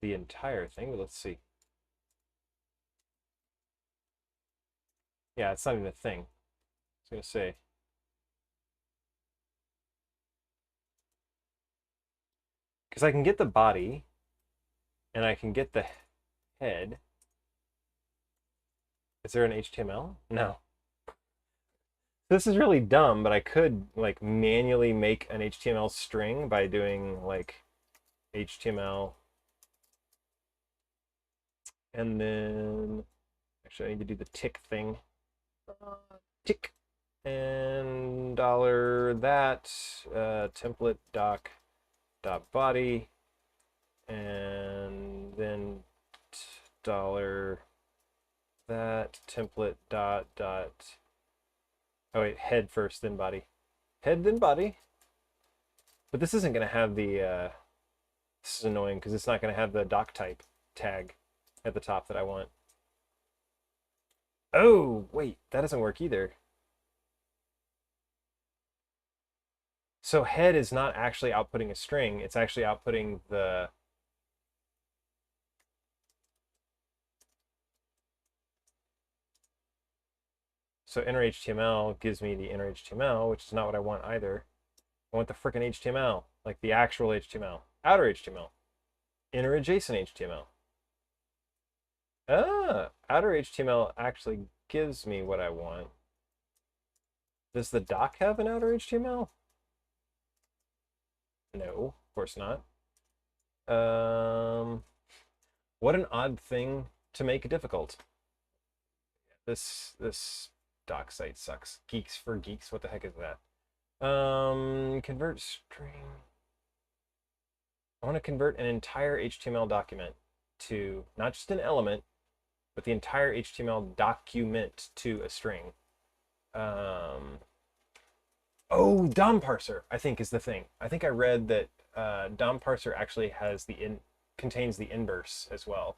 the entire thing, but let's see. Yeah, it's not even a thing. I was gonna say. Because I can get the body, and I can get the head. Is there an HTML? No. This is really dumb, but I could like manually make an HTML string by doing like HTML. And then, actually I need to do the tick thing. Tick. And $that template doc dot body, and then $that template dot oh wait, head first then body, head then body. But this isn't going to have the this is annoying because it's not going to have the doc type tag at the top that I want. Oh wait, that doesn't work either. So head is not actually outputting a string, it's actually outputting the so inner HTML gives me the inner HTML, which is not what I want either. I want the frickin' HTML, like the actual HTML. Outer HTML. Inner adjacent HTML. Ah, outer HTML actually gives me what I want. Does the doc have an outer HTML? No, of course not. What an odd thing to make difficult. This doc site sucks. Geeks for geeks. What the heck is that? Convert string. I want to convert an entire HTML document to not just an element, but the entire HTML document to a string. Oh, DOM parser, I think, is the thing. I think I read that DOM parser actually has contains the inverse as well.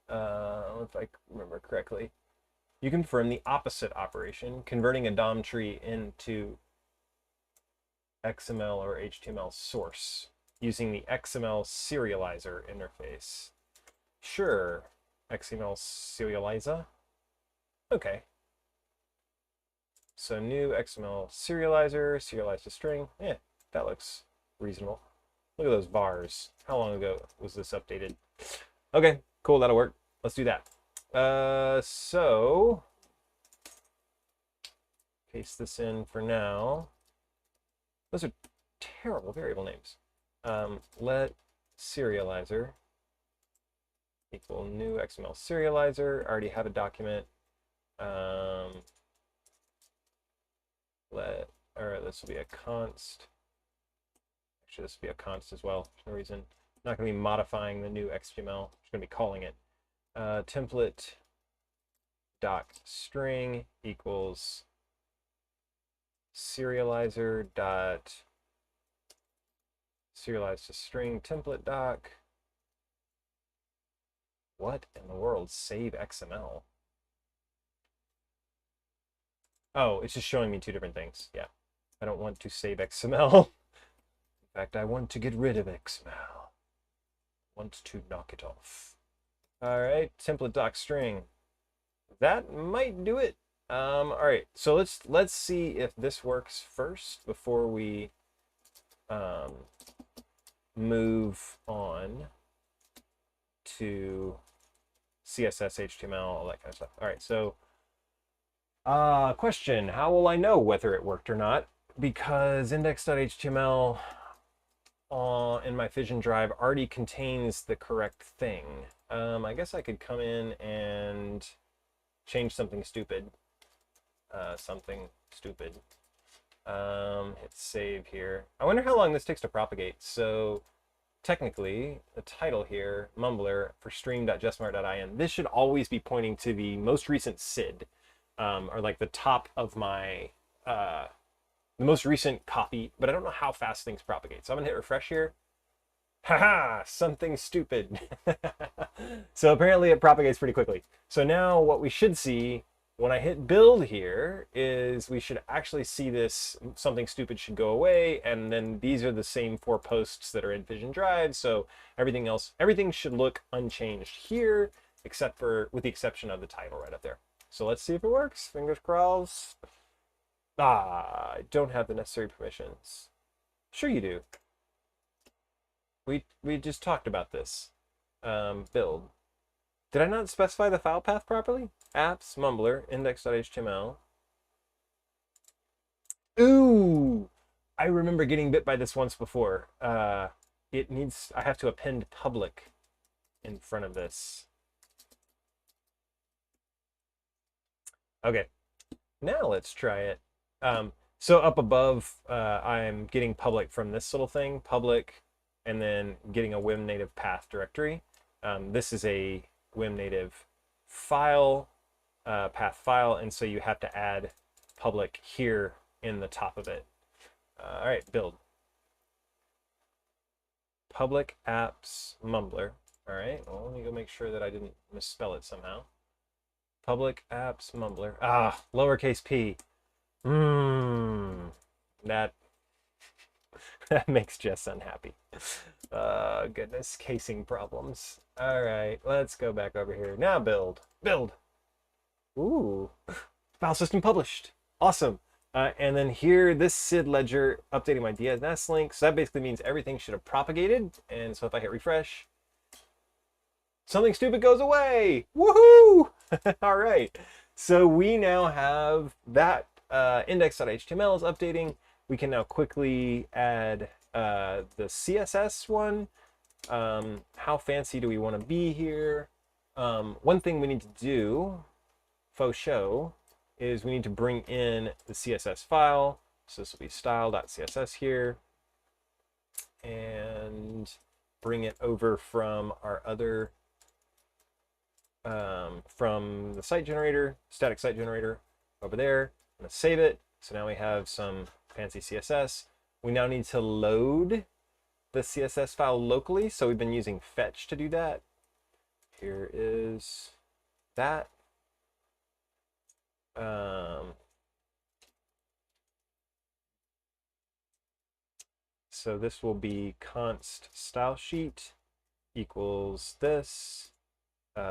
If I remember correctly. You can perform the opposite operation, converting a DOM tree into XML or HTML source using the XML Serializer interface. Sure, XML Serializer. Okay. So new XML Serializer, serialize the string. Yeah, that looks reasonable. Look at those bars. How long ago was this updated? Okay, cool, that'll work. Let's do that. So paste this in for now. Those are terrible variable names. Let serializer equal new XML serializer. I already have a document. This will be a const. Actually, this will be a const as well for no reason. I'm not going to be modifying the new XML. I'm just going to be calling it. Template doc string equals serializer dot serialize to string template doc. What in the world? Save XML. Oh, it's just showing me two different things. Yeah, I don't want to save XML. In fact, I want to get rid of XML. Want to knock it off. All right, template doc string. That might do it. All right, so let's see if this works first before we move on to CSS, HTML, all that kind of stuff. All right, so question, how will I know whether it worked or not? Because index.html in my Fission drive already contains the correct thing. I guess I could come in and change something stupid. Hit save here. I wonder how long this takes to propagate. So technically, the title here, mumblr for stream.jessmart.in, this should always be pointing to the most recent SID, or like the top of my, the most recent copy, but I don't know how fast things propagate. So I'm gonna hit refresh here. Haha, something stupid. So apparently it propagates pretty quickly. So now what we should see when I hit build here is we should actually see this, something stupid should go away, and then these are the same 4 posts that are in Vision Drive, so everything should look unchanged here, except for, with the exception of the title right up there. So let's see if it works. Fingers crossed. I don't have the necessary permissions. Sure you do. We just talked about this. Build. Did I not specify the file path properly? Apps, mumblr, index.html. Ooh! I remember getting bit by this once before. I have to append public in front of this. Okay, now let's try it. So up above, I'm getting public from this little thing, public, and then getting a Wim native path directory. This is a Wim native file, path file, and so you have to add public here in the top of it. All right, build. Public apps mumblr. All right, well, let me go make sure that I didn't misspell it somehow. Public apps mumblr. Lowercase p. That makes Jess unhappy. Goodness, casing problems. All right, let's go back over here. Now build. Ooh, file system published. Awesome. And then here, this SID ledger updating my DNS link. So that basically means everything should have propagated. And so if I hit refresh, something stupid goes away. Woohoo! All right. So we now have that index.html is updating. We can now quickly add the CSS one. How fancy do we want to be here? One thing we need to do, faux show, is we need to bring in the CSS file. So this will be style.css here. And bring it over from our other, from the site generator, static site generator over there. I'm going to save it. So now we have some fancy CSS. We now need to load the CSS file locally. So we've been using fetch to do that. Here is that. So this will be const style sheet equals this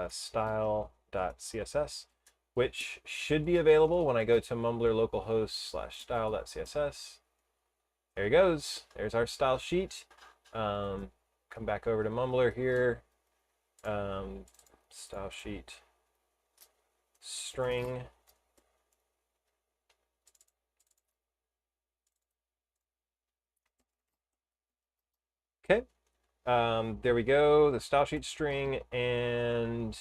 style.css, which should be available when I go to mumblr localhost / style.css. There he goes. There's our style sheet. Come back over to mumblr here. Style sheet string. Okay. There we go, the style sheet string, and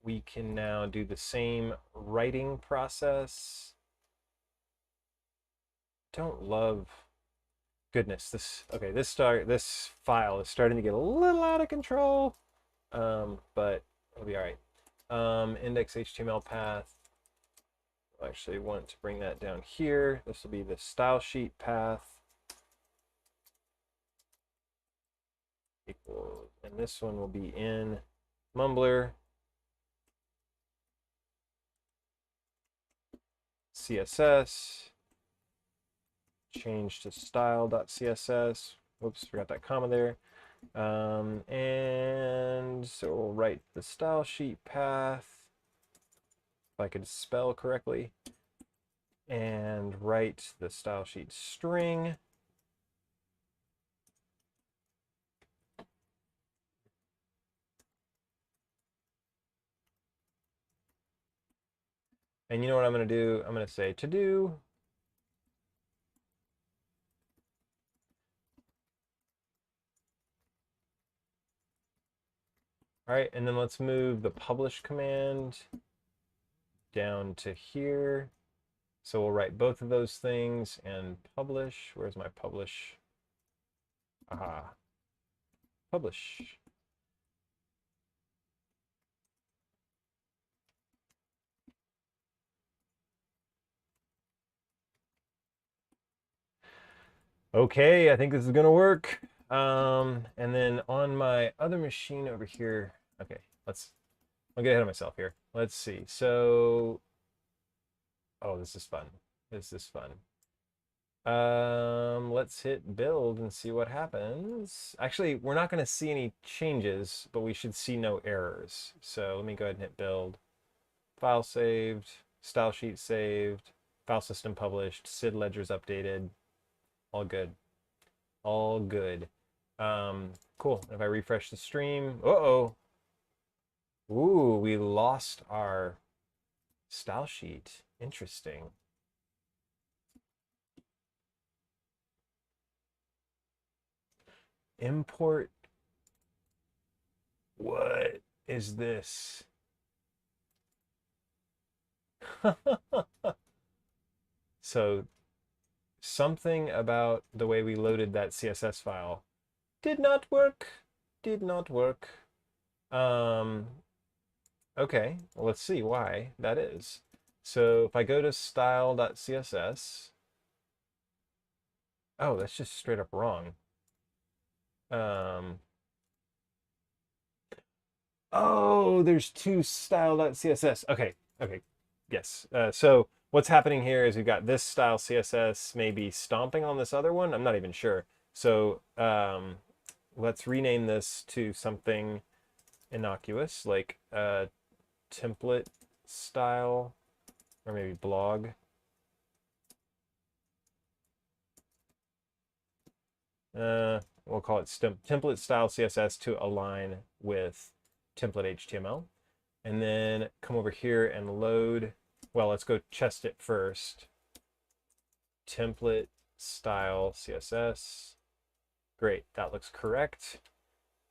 we can now do the same writing process. Don't love, goodness, this file is starting to get a little out of control, but it'll be all right. Index HTML path. I actually want to bring that down here. This will be the style sheet path. Equal, and this one will be in mumblr CSS, change to style.css. Oops, forgot that comma there. And so we'll write the style sheet path, if I could spell correctly, and write the style sheet string. And you know what I'm going to do? I'm going to say to do. All right, and then let's move the publish command down to here. So we'll write both of those things and publish. Where's my publish? Aha. Publish. Okay, I think this is gonna work. And then on my other machine over here, okay, I'll get ahead of myself here. let's see. So, oh, this is fun. This is fun. Let's hit build and see what happens. Actually, we're not going to see any changes, but we should see no errors. So let me go ahead and hit build. File saved, style sheet saved, file system published, SID ledgers updated. All good. All good. Cool. If I refresh the stream, uh-oh. Ooh, we lost our style sheet. Interesting. Import. What is this? So something about the way we loaded that CSS file did not work. Did not work. Okay, well, let's see why that is. So if I go to style.css, oh, that's just straight up wrong. Oh, there's two style.css. Okay, okay, yes. So what's happening here is we've got this style CSS maybe stomping on this other one. I'm not even sure. So let's rename this to something innocuous, like template style, or maybe blog. We'll call it template style CSS to align with template HTML. And then come over here and load. Well, let's go test it first. Template style CSS. Great, that looks correct.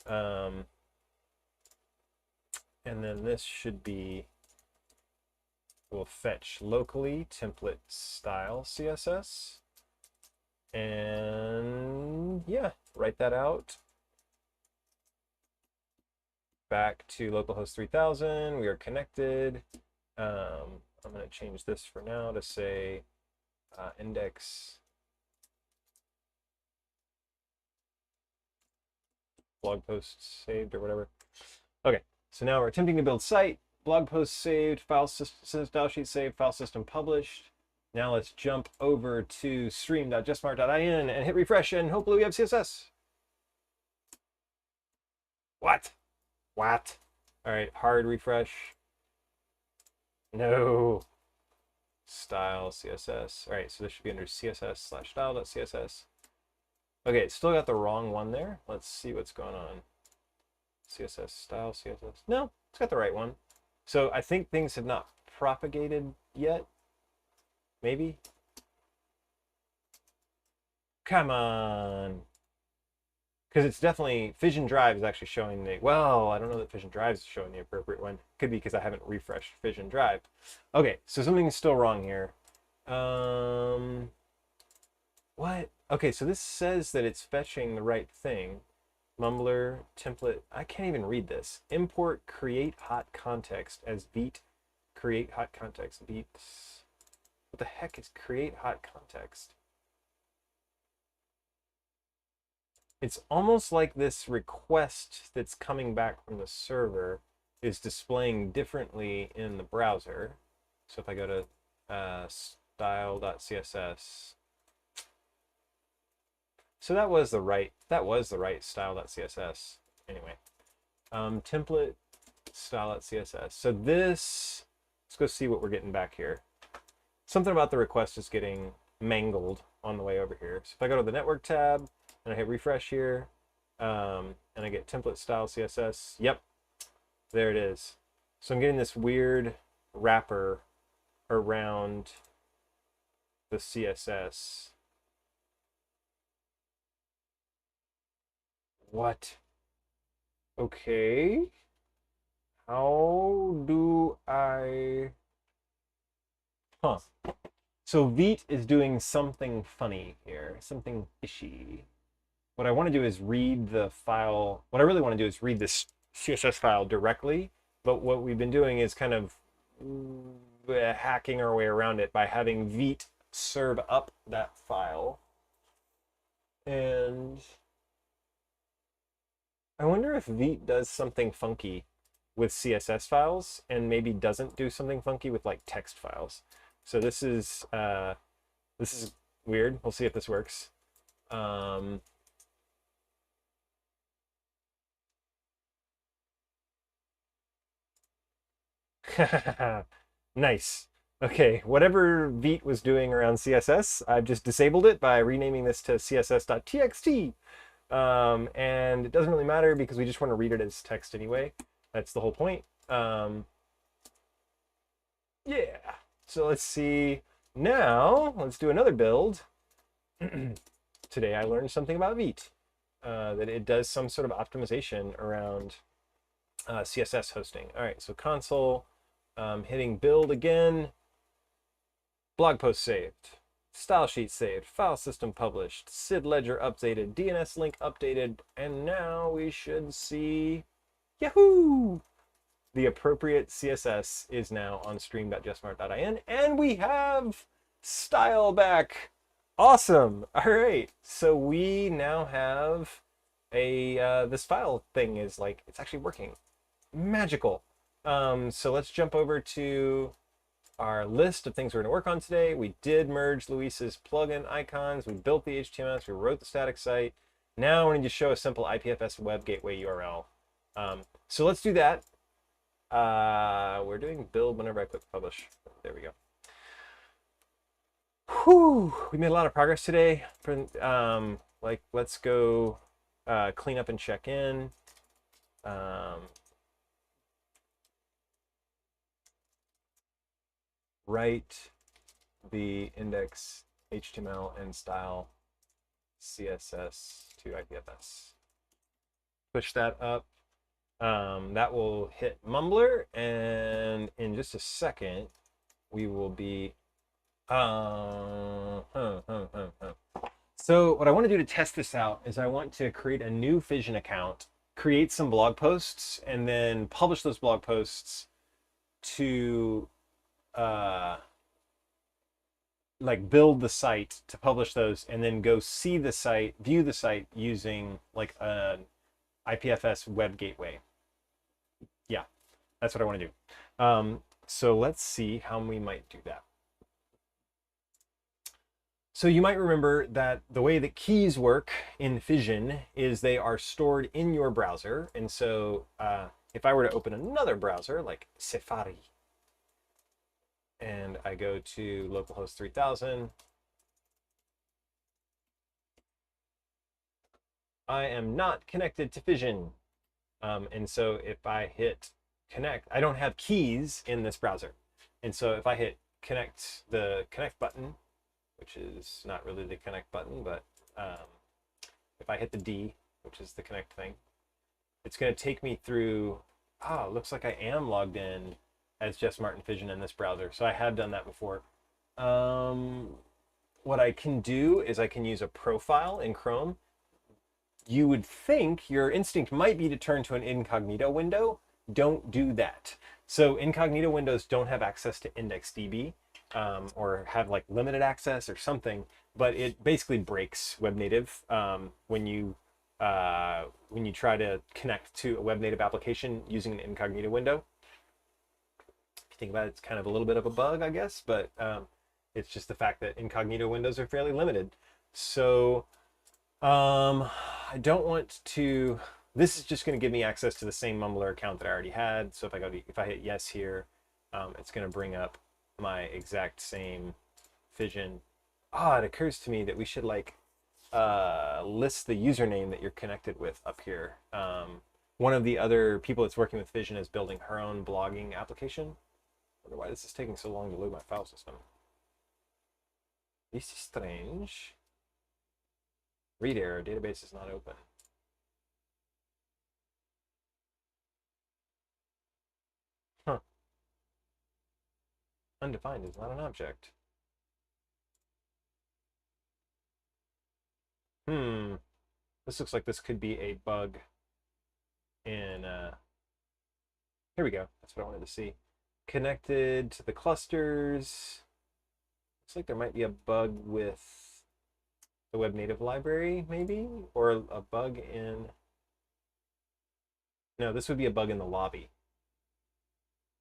And then this should be, we'll fetch locally template style CSS. And yeah, write that out. Back to localhost 3000, we are connected. I'm going to change this for now to say index blog post saved or whatever. Okay, so now we're attempting to build site, blog post saved, file system, style sheet saved, file system published. Now let's jump over to stream.justmart.in and hit refresh, and hopefully we have CSS. What? What? All right, hard refresh. No. Style CSS. All right, so this should be under CSS/style.css. Okay, it's still got the wrong one there. Let's see what's going on. CSS style CSS. No, it's got the right one. So I think things have not propagated yet. Maybe. Come on. Because it's definitely, Fission Drive is actually showing the, well, I don't know that Fission Drive is showing the appropriate one. Could be because I haven't refreshed Fission Drive. Okay, so something's still wrong here. What? Okay, so this says that it's fetching the right thing. Mumblr template, I can't even read this. Import create hot context as beat create hot context beats. What the heck is create hot context? It's almost like this request that's coming back from the server is displaying differently in the browser. So if I go to style.css, so that was the right style.css. Anyway, template style.css. So this, let's go see what we're getting back here. Something about the request is getting mangled on the way over here. So if I go to the network tab and I hit refresh here, and I get template style CSS, yep, there it is. So I'm getting this weird wrapper around the CSS. What? Okay. How do I... Huh. So Vite is doing something funny here, something fishy. What I want to do is read the file. What I really want to do is read this CSS file directly, but what we've been doing is kind of hacking our way around it by having Vite serve up that file. And I wonder if Vite does something funky with CSS files and maybe doesn't do something funky with like text files. So this is weird. We'll see if this works. Nice. Okay, whatever Vite was doing around CSS, I've just disabled it by renaming this to css.txt. And it doesn't really matter because we just want to read it as text anyway. That's the whole point. Yeah. So let's see. Now, let's do another build. Today I learned something about Vite, that it does some sort of optimization around CSS hosting. All right, so console, hitting build again, blog post saved, style sheet saved, file system published, SID ledger updated, DNS link updated, and now we should see, yahoo! The appropriate CSS is now on stream.jessmart.in, and we have style back. Awesome. All right, so we now have this file thing is like, it's actually working. Magical. So let's jump over to our list of things we're going to work on today. We did merge Luis's plugin icons. We built the HTML. We wrote the static site. Now we need to show a simple IPFS web gateway URL. So let's do that. We're doing build whenever I click publish. There we go. Whew, we made a lot of progress today. Like, let's go clean up and check in. Write the index HTML and style CSS to IPFS. Push that up. That will hit mumblr, and in just a second, we will be. So what I want to do to test this out is I want to create a new Fission account, create some blog posts, and then publish those blog posts to like build the site to publish those, and then go see the site, view the site using like an IPFS web gateway. Yeah, that's what I want to do. So let's see how we might do that. So you might remember that the way that keys work in Fission is they are stored in your browser. And so if I were to open another browser like Safari, and I go to localhost 3000, I am not connected to Fission. And so if I hit connect, I don't have keys in this browser. And so if I hit connect, the connect button, which is not really the connect button, but if I hit the D, which is the connect thing, it's going to take me through, looks like I am logged in as Jess Martin Fission in this browser. So I have done that before. What I can do is I can use a profile in Chrome. You would think your instinct might be to turn to an incognito window. Don't do that. So incognito windows don't have access to IndexedDB. Or have like limited access or something, but it basically breaks web native when you try to connect to a web native application using an incognito window. If you think about it, it's kind of a little bit of a bug, I guess, but it's just the fact that incognito windows are fairly limited. So I don't want to. This is just going to give me access to the same mumblr account that I already had. So if I hit yes here, it's going to bring up my exact same Fission. It occurs to me that we should like list the username that you're connected with up here. One of the other people that's working with Fission is building her own blogging application. I wonder why this is taking so long to load my file system. This is strange. Read error, database is not open. Undefined is not an object. This looks like this could be a bug in, here we go. That's what I wanted to see. Connected to the clusters. Looks like there might be a bug with the web native library, maybe, or a bug in, no, this would be a bug in the lobby.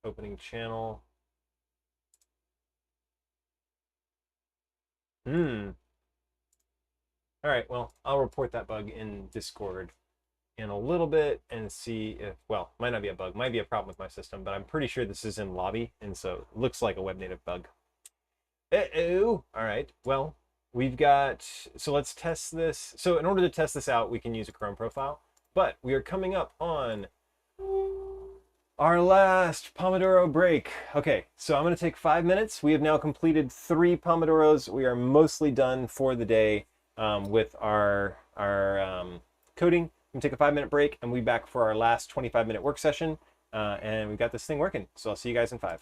opening channel. All right, well, I'll report that bug in Discord in a little bit and see if, well, might not be a bug, might be a problem with my system, but I'm pretty sure this is in lobby, and so it looks like a web native bug. Uh-oh. All right, well, we've got, so let's test this. So in order to test this out, we can use a Chrome profile, but we are coming up on our last Pomodoro break. Okay, so I'm gonna take 5 minutes. We have now completed 3 Pomodoros. We are mostly done for the day with our coding. I'm gonna take a 5-minute break and we'll be back for our last 25-minute work session. And we've got this thing working. So I'll see you guys in 5.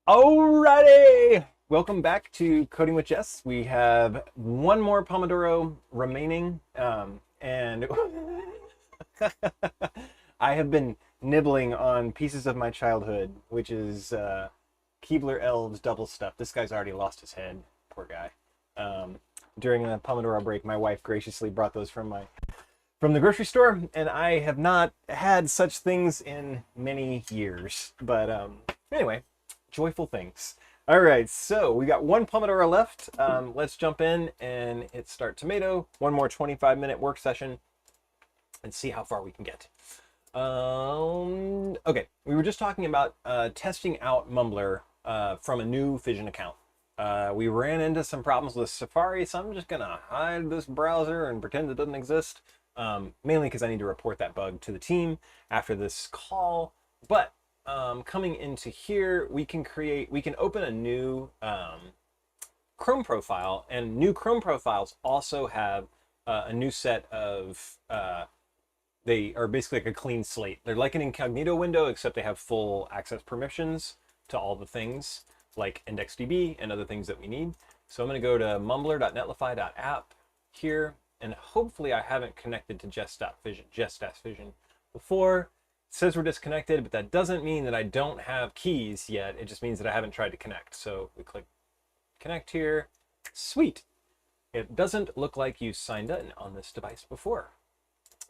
Alrighty! Welcome back to Coding with Jess. We have one more Pomodoro remaining, and I have been nibbling on pieces of my childhood, which is Keebler Elves double stuff. This guy's already lost his head, poor guy. During the Pomodoro break, my wife graciously brought those from the grocery store, and I have not had such things in many years. But anyway, joyful things. All right, so we got one Pomodoro left. Let's jump in and hit start tomato. One more 25-minute work session and see how far we can get. Okay, we were just talking about testing out mumblr from a new Fission account. We ran into some problems with Safari, so I'm just gonna hide this browser and pretend it doesn't exist. Mainly because I need to report that bug to the team after this call. But coming into here, we can open a new Chrome profile, and new Chrome profiles also have a new set of, they are basically like a clean slate. They're like an incognito window, except they have full access permissions to all the things like IndexedDB and other things that we need. So I'm going to go to mumblr.netlify.app here. And hopefully I haven't connected to Jess.Fission before. It says we're disconnected, but that doesn't mean that I don't have keys yet. It just means that I haven't tried to connect. So we click connect here. Sweet. It doesn't look like you signed in on this device before.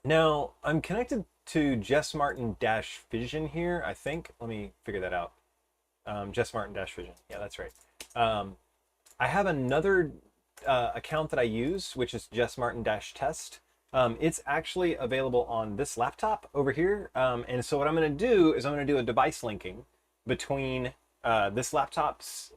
Now I'm connected to Jess Martin-Fission here, I think. Let me figure that out. Jess Martin-Fission. Yeah, that's right. I have another account that I use, which is Jess Martin-Test. It's actually available on this laptop over here. And so what I'm going to do is I'm going to do a device linking between this laptop's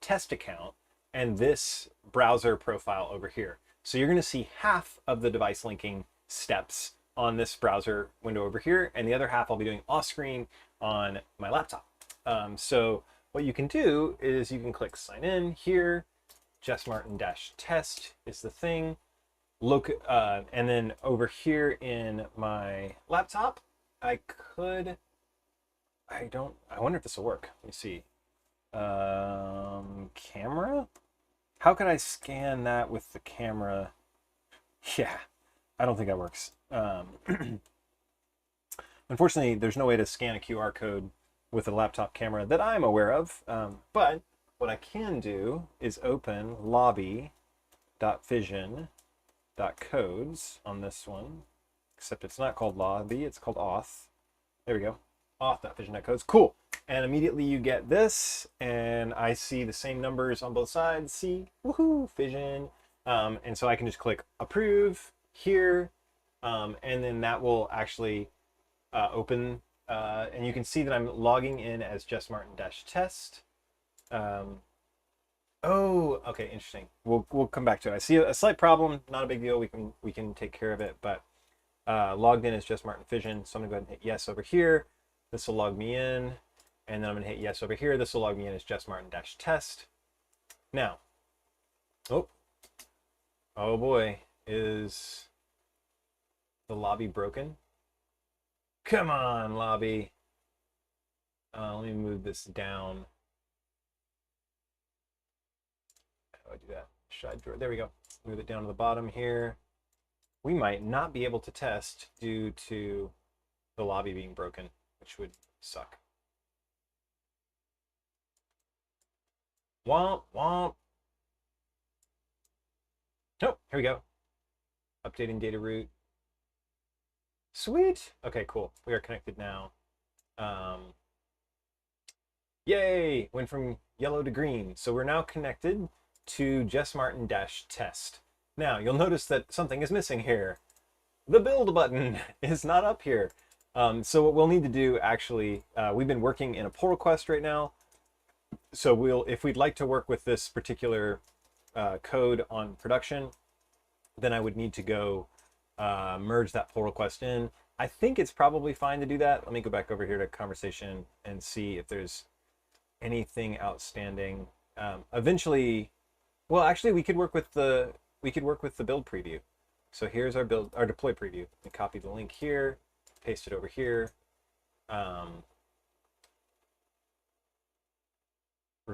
test account and this browser profile over here. So you're going to see half of the device linking steps on this browser window over here, and the other half I'll be doing off screen on my laptop. So what you can do is you can click sign in here. Jess Martin-Test is the thing. Look, and then over here in my laptop, I wonder if this will work. Let me see. Camera? How can I scan that with the camera? Yeah, I don't think that works. Unfortunately, there's no way to scan a QR code with a laptop camera that I'm aware of, but what I can do is open lobby.fission.codes on this one, except it's not called lobby, it's called auth. There we go, auth.fission.codes. Cool. And immediately you get this, and I see the same numbers on both sides. See, woohoo, Fission. And so I can just click approve here, and then that will actually open, and you can see that I'm logging in as Jess Martin-Test. Oh, okay, interesting. We'll come back to it. I see a slight problem, not a big deal. We can take care of it. But logged in as Jess Martin-Fission, so I'm gonna go ahead and hit yes over here. This will log me in, and then I'm gonna hit yes over here. This will log me in as Jess Martin-Test. Now, oh boy, is the lobby broken? Come on, lobby. Let me move this down. How do I do that? Should I draw? There we go. Move it down to the bottom here. We might not be able to test due to the lobby being broken, which would suck. Womp, womp. Oh, here we go. Updating data root. Sweet. Okay, cool. We are connected now. Yay! Went from yellow to green. So we're now connected to Jess Martin-Test. Now, you'll notice that something is missing here. The build button is not up here. So what we'll need to do, actually, we've been working in a pull request right now. So if we'd like to work with this particular code on production, then I would need to go merge that pull request in. I think it's probably fine to do that. Let me go back over here to conversation and see if there's anything outstanding. Eventually, well, actually, we could work with the build preview. So here's our deploy preview. Let me copy the link here, paste it over here.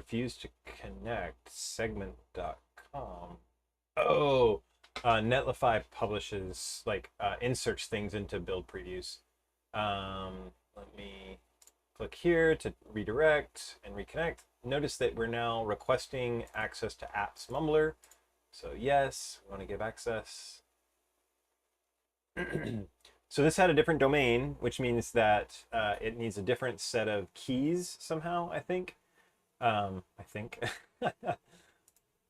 refused to connect. Segment.com. Oh, Netlify publishes, like, inserts things into build previews. Let me click here to redirect and reconnect. Notice that we're now requesting access to apps mumblr. So yes, we want to give access. So this had a different domain, which means that it needs a different set of keys somehow, I think. All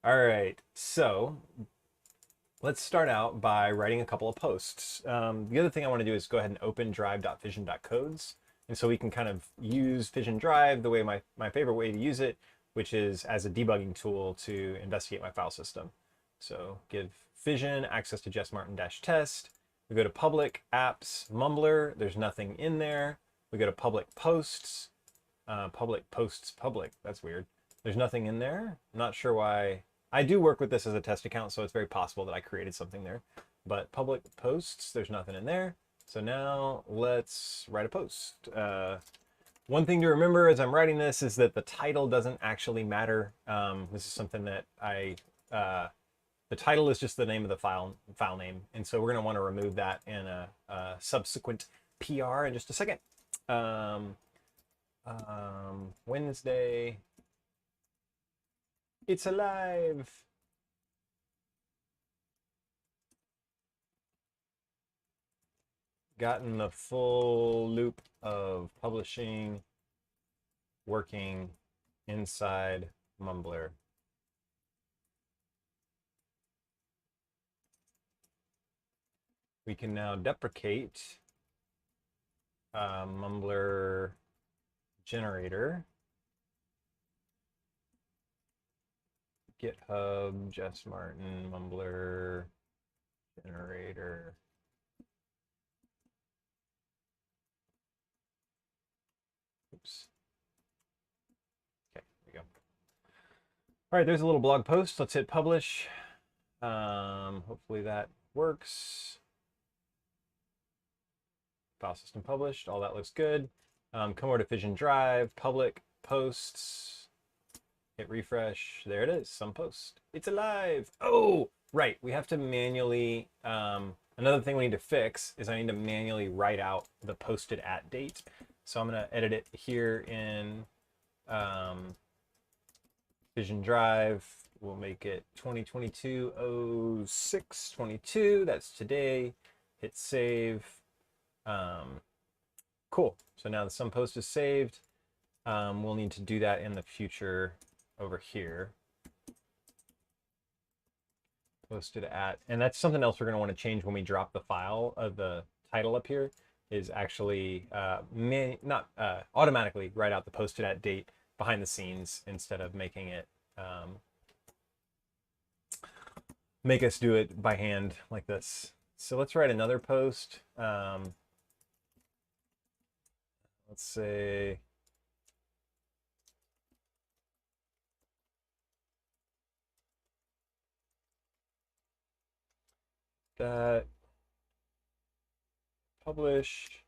right, so let's start out by writing a couple of posts. The other thing I want to do is go ahead and open drive.fission.codes. And so we can kind of use Fission Drive the way my favorite way to use it, which is as a debugging tool to investigate my file system. So give Fission access to JessMartin-test. We go to public apps mumblr. There's nothing in there. We go to public posts. Public posts public. That's weird. There's nothing in there. I'm not sure why. I do work with this as a test account, so it's very possible that I created something there. But public posts, there's nothing in there. So now let's write a post. One thing to remember as I'm writing this is that the title doesn't actually matter. This is something that the title is just the name of the file name. And so we're going to want to remove that in a subsequent PR in just a second. Wednesday. It's alive. Gotten the full loop of publishing working inside mumblr. We can now deprecate mumblr generator. GitHub, Jess Martin, mumblr generator. Oops. Okay, there we go. All right, there's a little blog post. Let's hit publish. Hopefully that works. File system published. All that looks good. Come over to Fission Drive, public posts. Hit refresh. There it is. Some post. It's alive. Oh, right. We have to manually. Another thing we need to fix is I need to manually write out the posted at date. So I'm going to edit it here in Fission Drive. We'll make it 2022-06-22. That's today. Hit save. Cool. So now the some post is saved. We'll need to do that in the future over here. Posted at, and that's something else we're going to want to change when we drop the file of the title up here, is actually not automatically write out the posted at date behind the scenes instead of making it make us do it by hand like this. So let's write another post. Let's say that publish.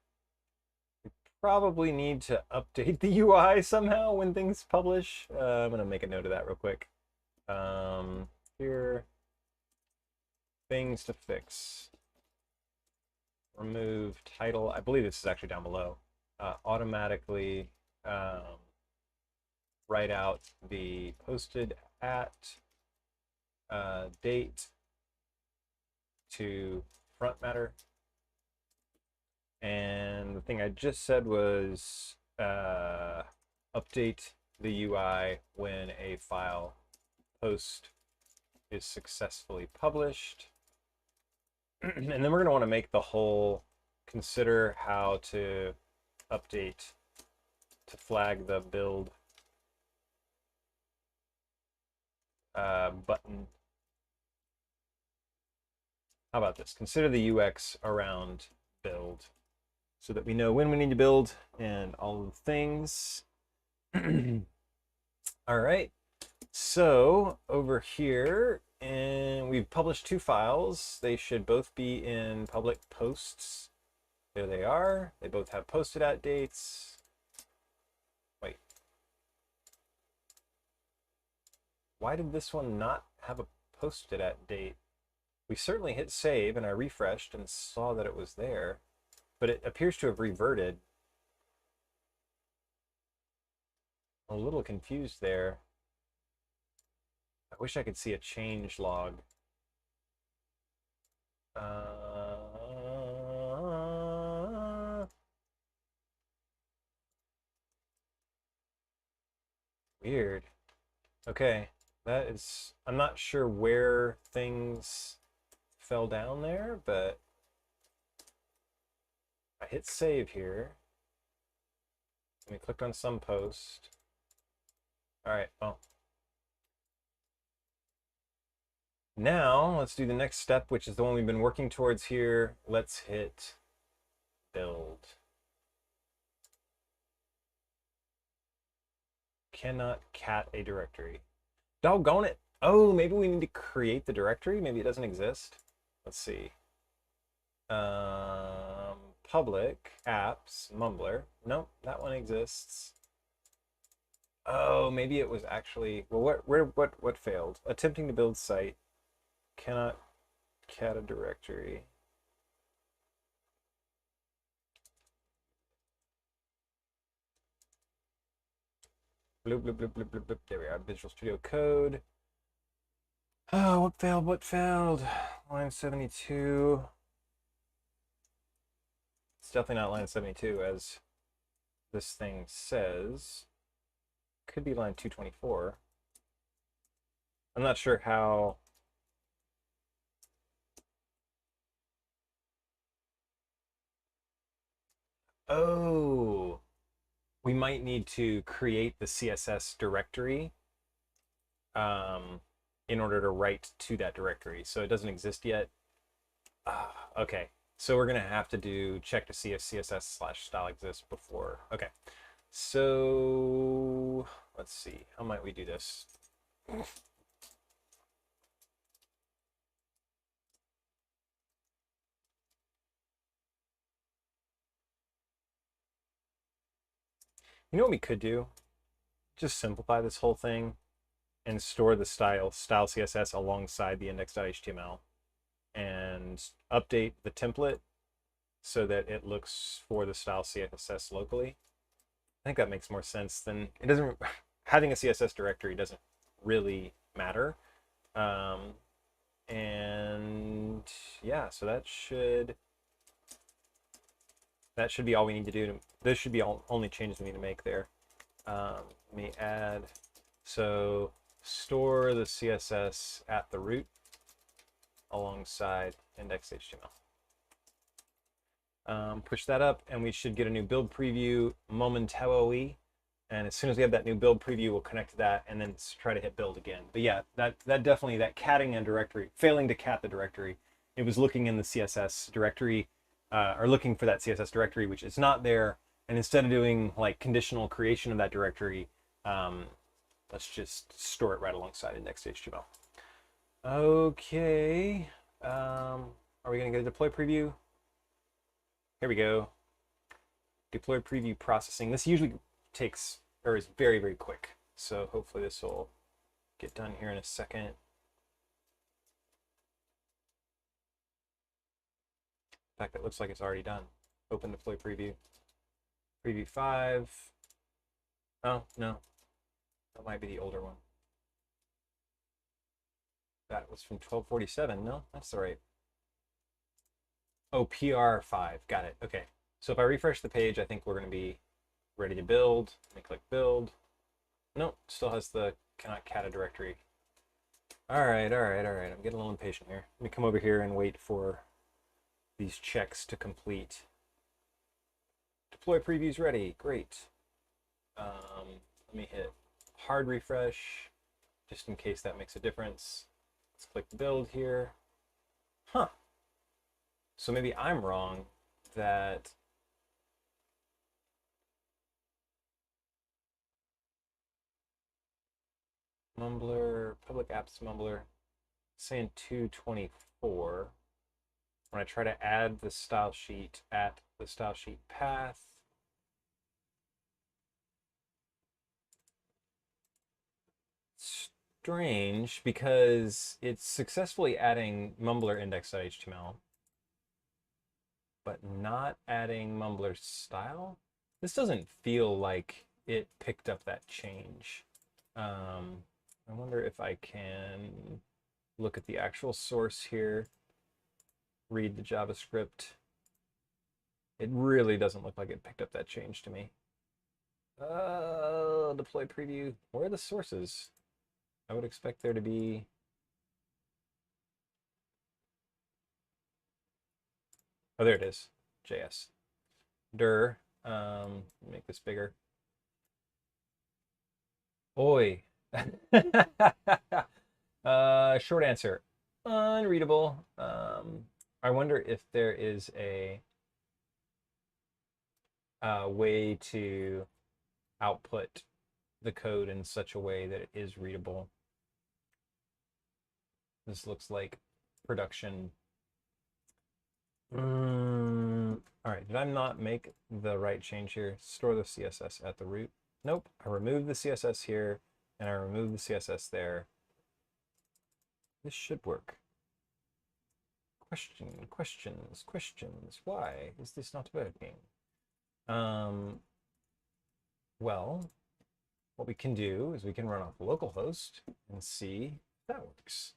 We probably need to update the UI somehow when things publish. I'm gonna make a note of that real quick. Here, things to fix. Remove title. I believe this is actually down below. Automatically write out the posted at date to front matter. And the thing I just said was update the UI when a file post is successfully published. And then we're going to want to make the whole consider how to update to flag the build button. How about this? Consider the UX around build so that we know when we need to build and all the things. All right. So over here, and we've published two files. They should both be in public posts. There they are. They both have posted at dates. Wait. why did this one not have a posted at date? We certainly hit save and I refreshed and saw that it was there, but it appears to have reverted. I'm a little confused there. I wish I could see a change log. Weird. Okay, that is, I'm not sure where things fell down there, but I hit save here. And we clicked on some post. All right, well. Now, let's do the next step, which is the one we've been working towards here. Let's hit build. Cannot cat a directory. Doggone it. Oh, maybe we need to create the directory. Maybe it doesn't exist. Let's see. Public apps, mumblr. Nope, that one exists. Oh, maybe it was actually, well, what failed? Attempting to build site. Cannot cat a directory. Bloop, bloop, bloop, bloop, bloop, bloop. There we are. Visual Studio Code. Oh, what failed? What failed? Line 72. It's definitely not line 72, as this thing says. Could be line 224. I'm not sure how. Oh, we might need to create the CSS directory in order to write to that directory. So it doesn't exist yet. Okay, so we're gonna have to do check to see if CSS/style exists before. Okay, so let's see, how might we do this? You know what we could do? Just simplify this whole thing and store the style CSS alongside the index.html and update the template so that it looks for the style CSS locally. I think that makes more sense than, it doesn't, having a CSS directory doesn't really matter. And yeah, so that should be all we need to do. This should be only changes we need to make there. Let me add, so store the CSS at the root alongside index.html. Push that up and we should get a new build preview momentarily. And as soon as we have that new build preview, we'll connect to that and then try to hit build again. But yeah, that definitely, that catting a directory, failing to cat the directory, it was looking in the CSS directory, or looking for that CSS directory, which is not there. And instead of doing like conditional creation of that directory, let's just store it right alongside index.html. Okay, are we gonna get a deploy preview? Here we go. Deploy preview processing. This usually takes, or is very, very quick. So hopefully this will get done here in a second. In fact, it looks like it's already done. Open deploy preview. Preview 5. Oh, no. That might be the older one. That was from 1247. No, that's the right. Oh, PR5. Got it. Okay. So if I refresh the page, I think we're going to be ready to build. Let me click build. Nope, still has the cannot cat a directory. All right. I'm getting a little impatient here. Let me come over here and wait for these checks to complete. Deploy previews ready. Great. Let me hit hard refresh just in case that makes a difference. Let's click build here. Huh. So maybe I'm wrong that mumblr, public apps mumblr, saying 224. When I try to add the style sheet at the style sheet path, strange because it's successfully adding mumblr index.html, but not adding mumblr style. This doesn't feel like it picked up that change. I wonder if I can look at the actual source here, read the JavaScript. It really doesn't look like it picked up that change to me. Deploy preview. Where are the sources? I would expect there to be... Oh, there it is. JS. Dir. Make this bigger. Oi. Short answer. Unreadable. I wonder if there is a way to output the code in such a way that it is readable. This looks like production. All right, did I not make the right change here? Store the CSS at the root. Nope, I removed the CSS here and I removed the CSS there. This should work. Questions. Why is this not working? Well, what we can do is we can run off localhost and see if that works.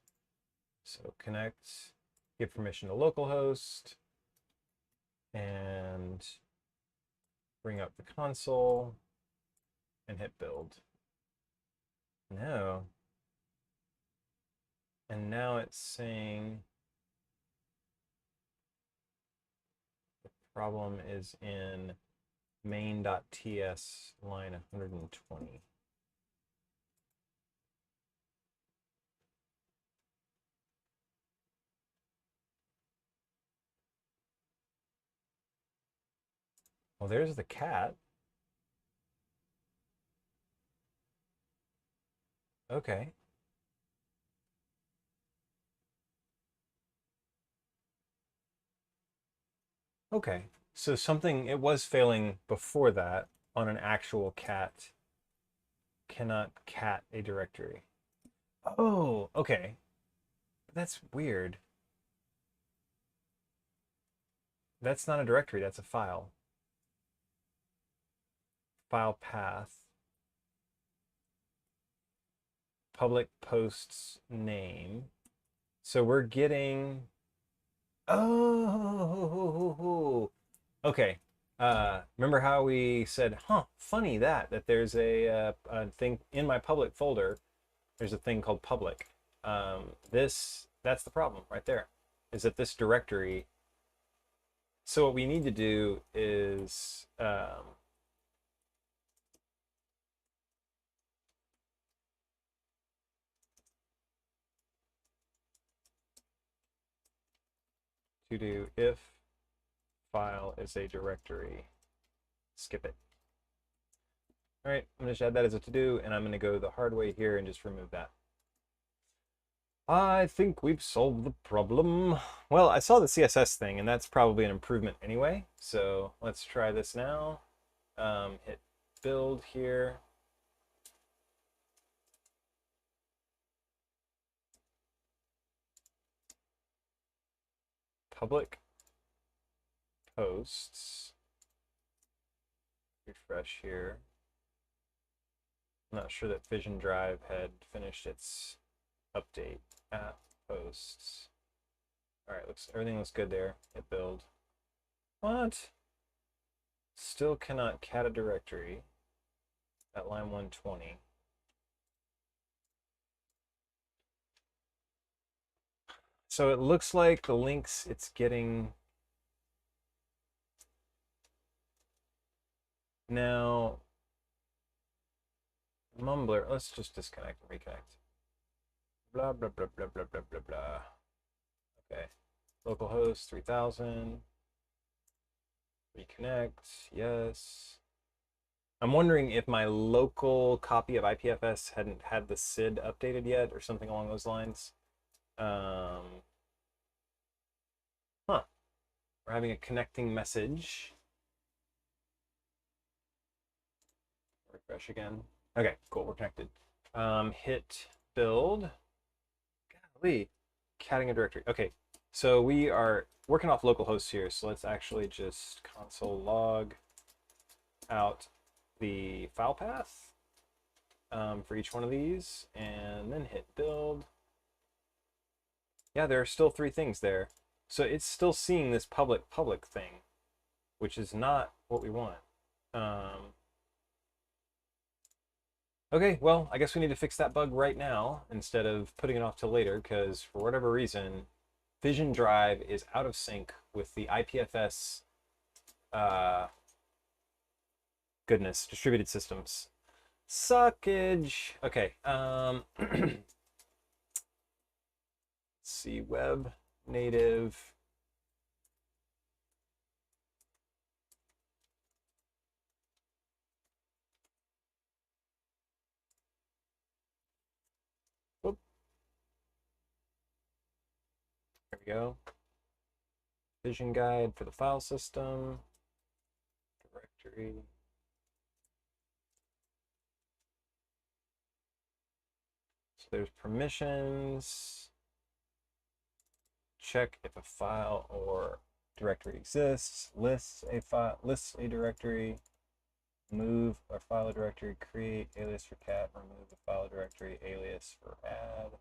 So connect, give permission to localhost, and bring up the console and hit build. No. And now it's saying the problem is in main.ts line 120. Well, there's the cat. Okay. Okay. So something, it was failing before that on an actual cat. Cannot cat a directory. Oh, okay. That's weird. That's not a directory, that's a file. File path. Public posts name. So we're getting... Oh, okay. Remember how we said, funny that there's a thing in my public folder. There's a thing called public. That's the problem right there, is that this directory. So what we need to do is to do if file is a directory, skip it. All right, I'm gonna just add that as a to-do, and I'm gonna go the hard way here and just remove that. I think we've solved the problem. Well, I saw the CSS thing, and that's probably an improvement anyway. So let's try this now. Hit build here. Public posts. Refresh here. I'm not sure that Vision Drive had finished its update. App posts. All right, everything looks good there. Hit build. What? Still cannot cat a directory at line 120. So it looks like the links it's getting now. Mumblr, let's just disconnect and reconnect. Blah, blah, blah, blah, blah, blah, blah, blah. Okay. Localhost 3000. Reconnect, yes. I'm wondering if my local copy of IPFS hadn't had the SID updated yet or something along those lines. We're having a connecting message. Refresh again. Okay, cool, we're connected. Hit build. Golly, catting a directory. Okay, so we are working off localhost here, so let's actually just console log out the file path for each one of these, and then hit build. Yeah, there are still 3 things there. So it's still seeing this public thing, which is not what we want. Okay, well, I guess we need to fix that bug right now instead of putting it off till later, because for whatever reason, Vision Drive is out of sync with the IPFS goodness, distributed systems. Suckage. Okay, let's see, web native. Whoop. There we go. Vision guide for the file system. Directory. So there's permissions. Check if a file or directory exists. Lists a file, lists a directory. Move a file or directory. Create alias for cat. Remove the file or directory. Alias for add.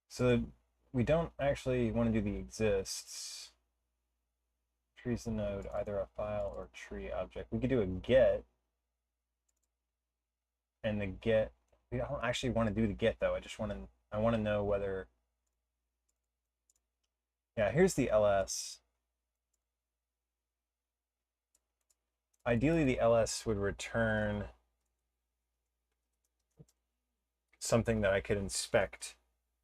So we don't actually want to do the exists. Tree's the node, either a file or tree object. We could do a get, and the get. We don't actually want to do the get though. I want to know whether. Yeah, here's the ls. Ideally, the ls would return something that I could inspect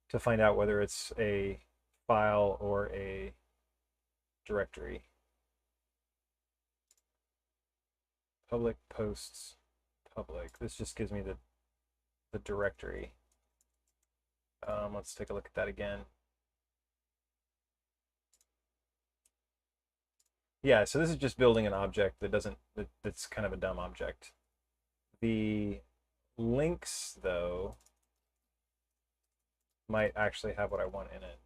to find out whether it's a file or a directory. Public posts public. This just gives me the directory. Let's take a look at that again. Yeah, so this is just building an object that's kind of a dumb object. The links, though, might actually have what I want in it.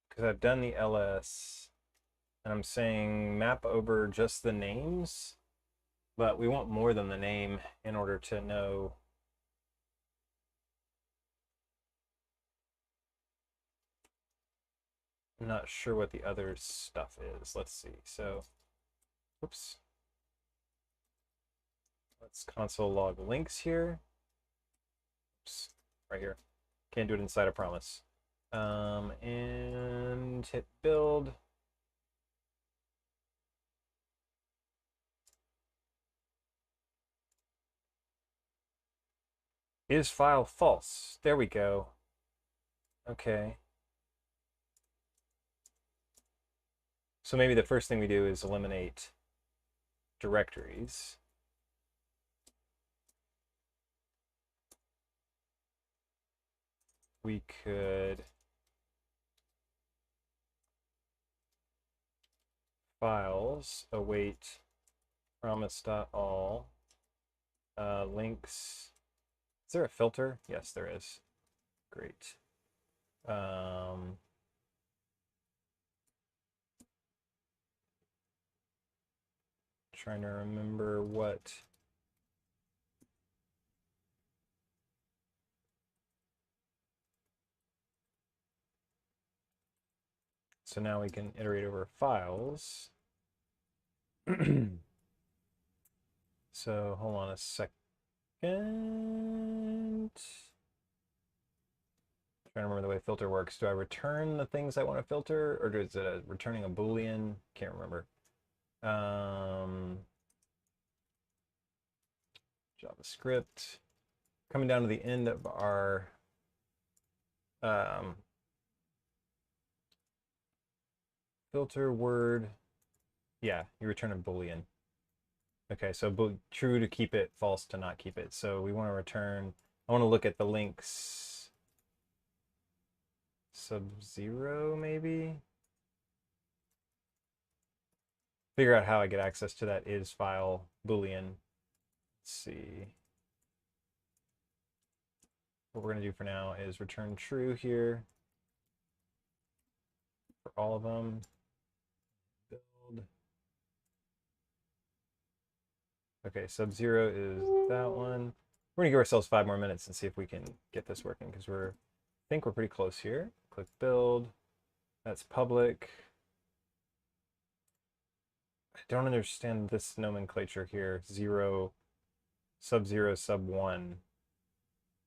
Because I've done the ls, and I'm saying map over just the names, but we want more than the name in order to know. I'm not sure what the other stuff is. Let's see. So, whoops. Let's console log links here. Oops, right here. Can't do it inside a promise. And hit build. Is file false? There we go. Okay. So maybe the first thing we do is eliminate directories. We could files await promise.all links. Is there a filter? Yes, there is. Great. Trying to remember what. So now we can iterate over files. So hold on a second. Trying to remember the way filter works. Do I return the things I want to filter, or is it returning a Boolean? Can't remember. JavaScript. Coming down to the end of our filter word Yeah, you return a Boolean. Okay, so true to keep it, false to not keep it. So we want to return, I want to look at the links sub-0 maybe. Figure out how I get access to that is file Boolean. Let's see. What we're going to do for now is return true here for all of them. Build. Okay, sub-0 is that one. We're going to give ourselves 5 more minutes and see if we can get this working because I think we're pretty close here. Click build. That's public. I don't understand this nomenclature here. 0, sub-0, sub-1.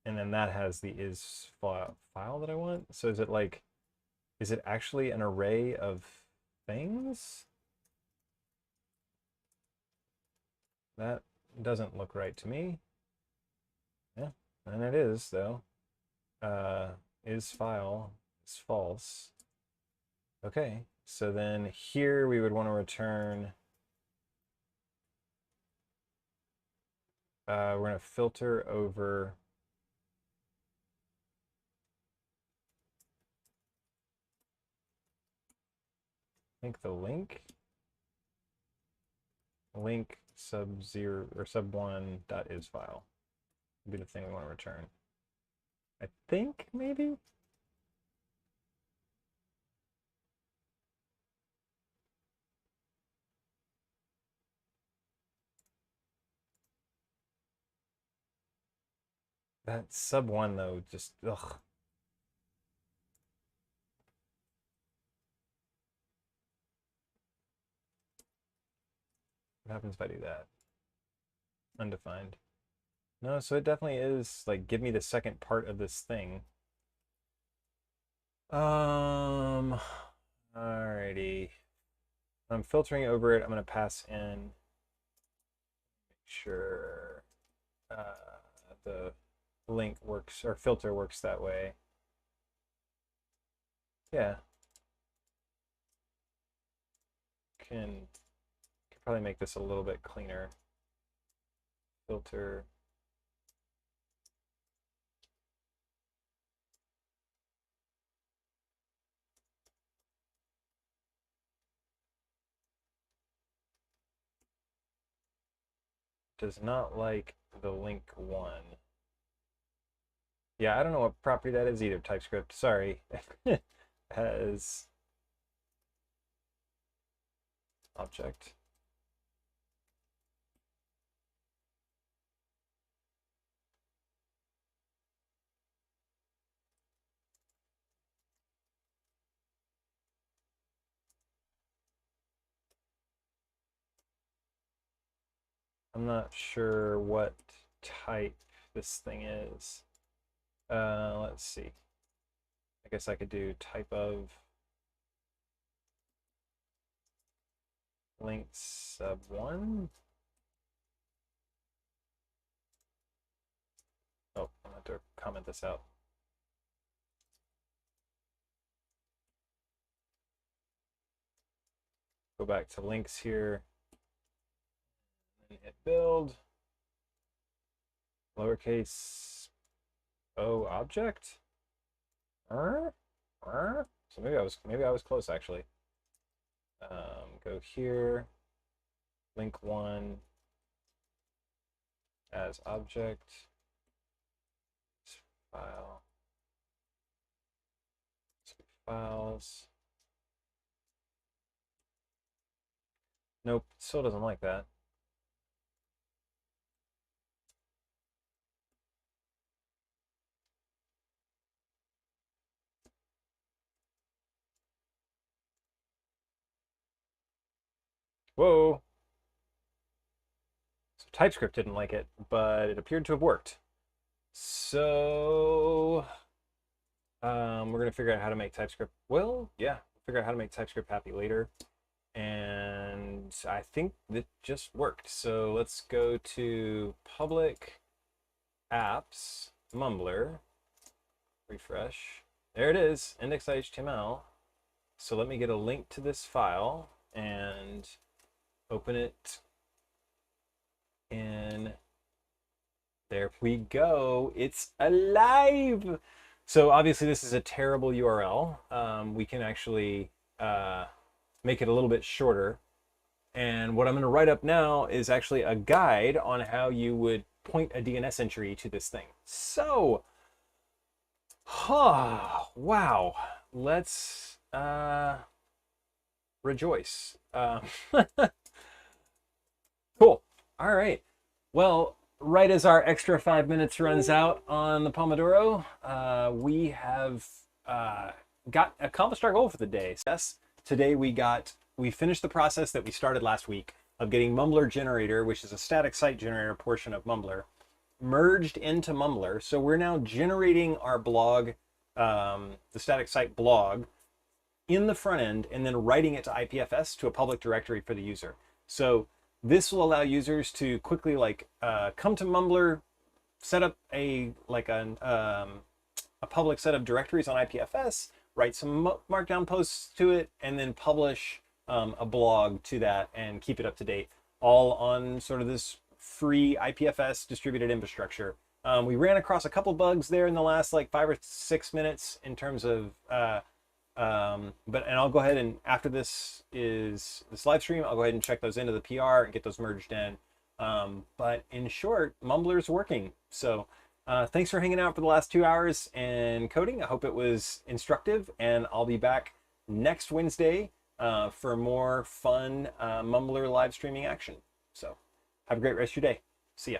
And then that has the is file that I want. So is it like, is it actually an array of things? That doesn't look right to me. Yeah, and it is though. Is file is false. Okay, so then here we would want to return. We're going to filter over. I think the link sub-0 or sub-1 dot is file would be the thing we want to return. I think maybe. That sub-1 though, just ugh. What happens if I do that? Undefined. No, so it definitely is like give me the second part of this thing. Alrighty. I'm filtering over it. I'm gonna pass in. Make sure the link works or filter works that way. Yeah. Can probably make this a little bit cleaner. Filter. Does not like the link one. Yeah, I don't know what property that is either, TypeScript. Sorry. Has object. I'm not sure what type this thing is. Let's see. I guess I could do type of link sub-1. Oh, I'm going to have to comment this out. Go back to links here. And hit build. Lowercase o object. So maybe I was close actually. Go here. Link 1 as object. File. Files. Nope, still doesn't like that. Whoa. So TypeScript didn't like it, but it appeared to have worked. So we're gonna figure out how to make TypeScript. Well, yeah, figure out how to make TypeScript happy later. And I think that just worked. So let's go to public apps, mumblr, refresh. There it is, index.html. So let me get a link to this file and open it, and there we go. It's alive. So obviously this is a terrible URL. We can actually make it a little bit shorter. And what I'm going to write up now is actually a guide on how you would point a DNS entry to this thing. So, wow. Let's rejoice. Cool. All right. Well, right as our extra 5 minutes runs out on the Pomodoro, we have accomplished our goal for the day. Yes, today we finished the process that we started last week of getting mumblr generator, which is a static site generator portion of mumblr, merged into mumblr. So we're now generating our blog, the static site blog, in the front end, and then writing it to IPFS to a public directory for the user. So this will allow users to quickly come to mumblr, set up a public set of directories on IPFS, write some markdown posts to it, and then publish a blog to that and keep it up to date, all on sort of this free IPFS distributed infrastructure. We ran across a couple bugs there in the last 5 or 6 minutes in terms of and I'll go ahead and after this live stream, I'll go ahead and check those into the PR and get those merged in. But in short, Mumblr's working. So thanks for hanging out for the last 2 hours and coding. I hope it was instructive, and I'll be back next Wednesday for more fun Mumblr live streaming action. So have a great rest of your day. See ya.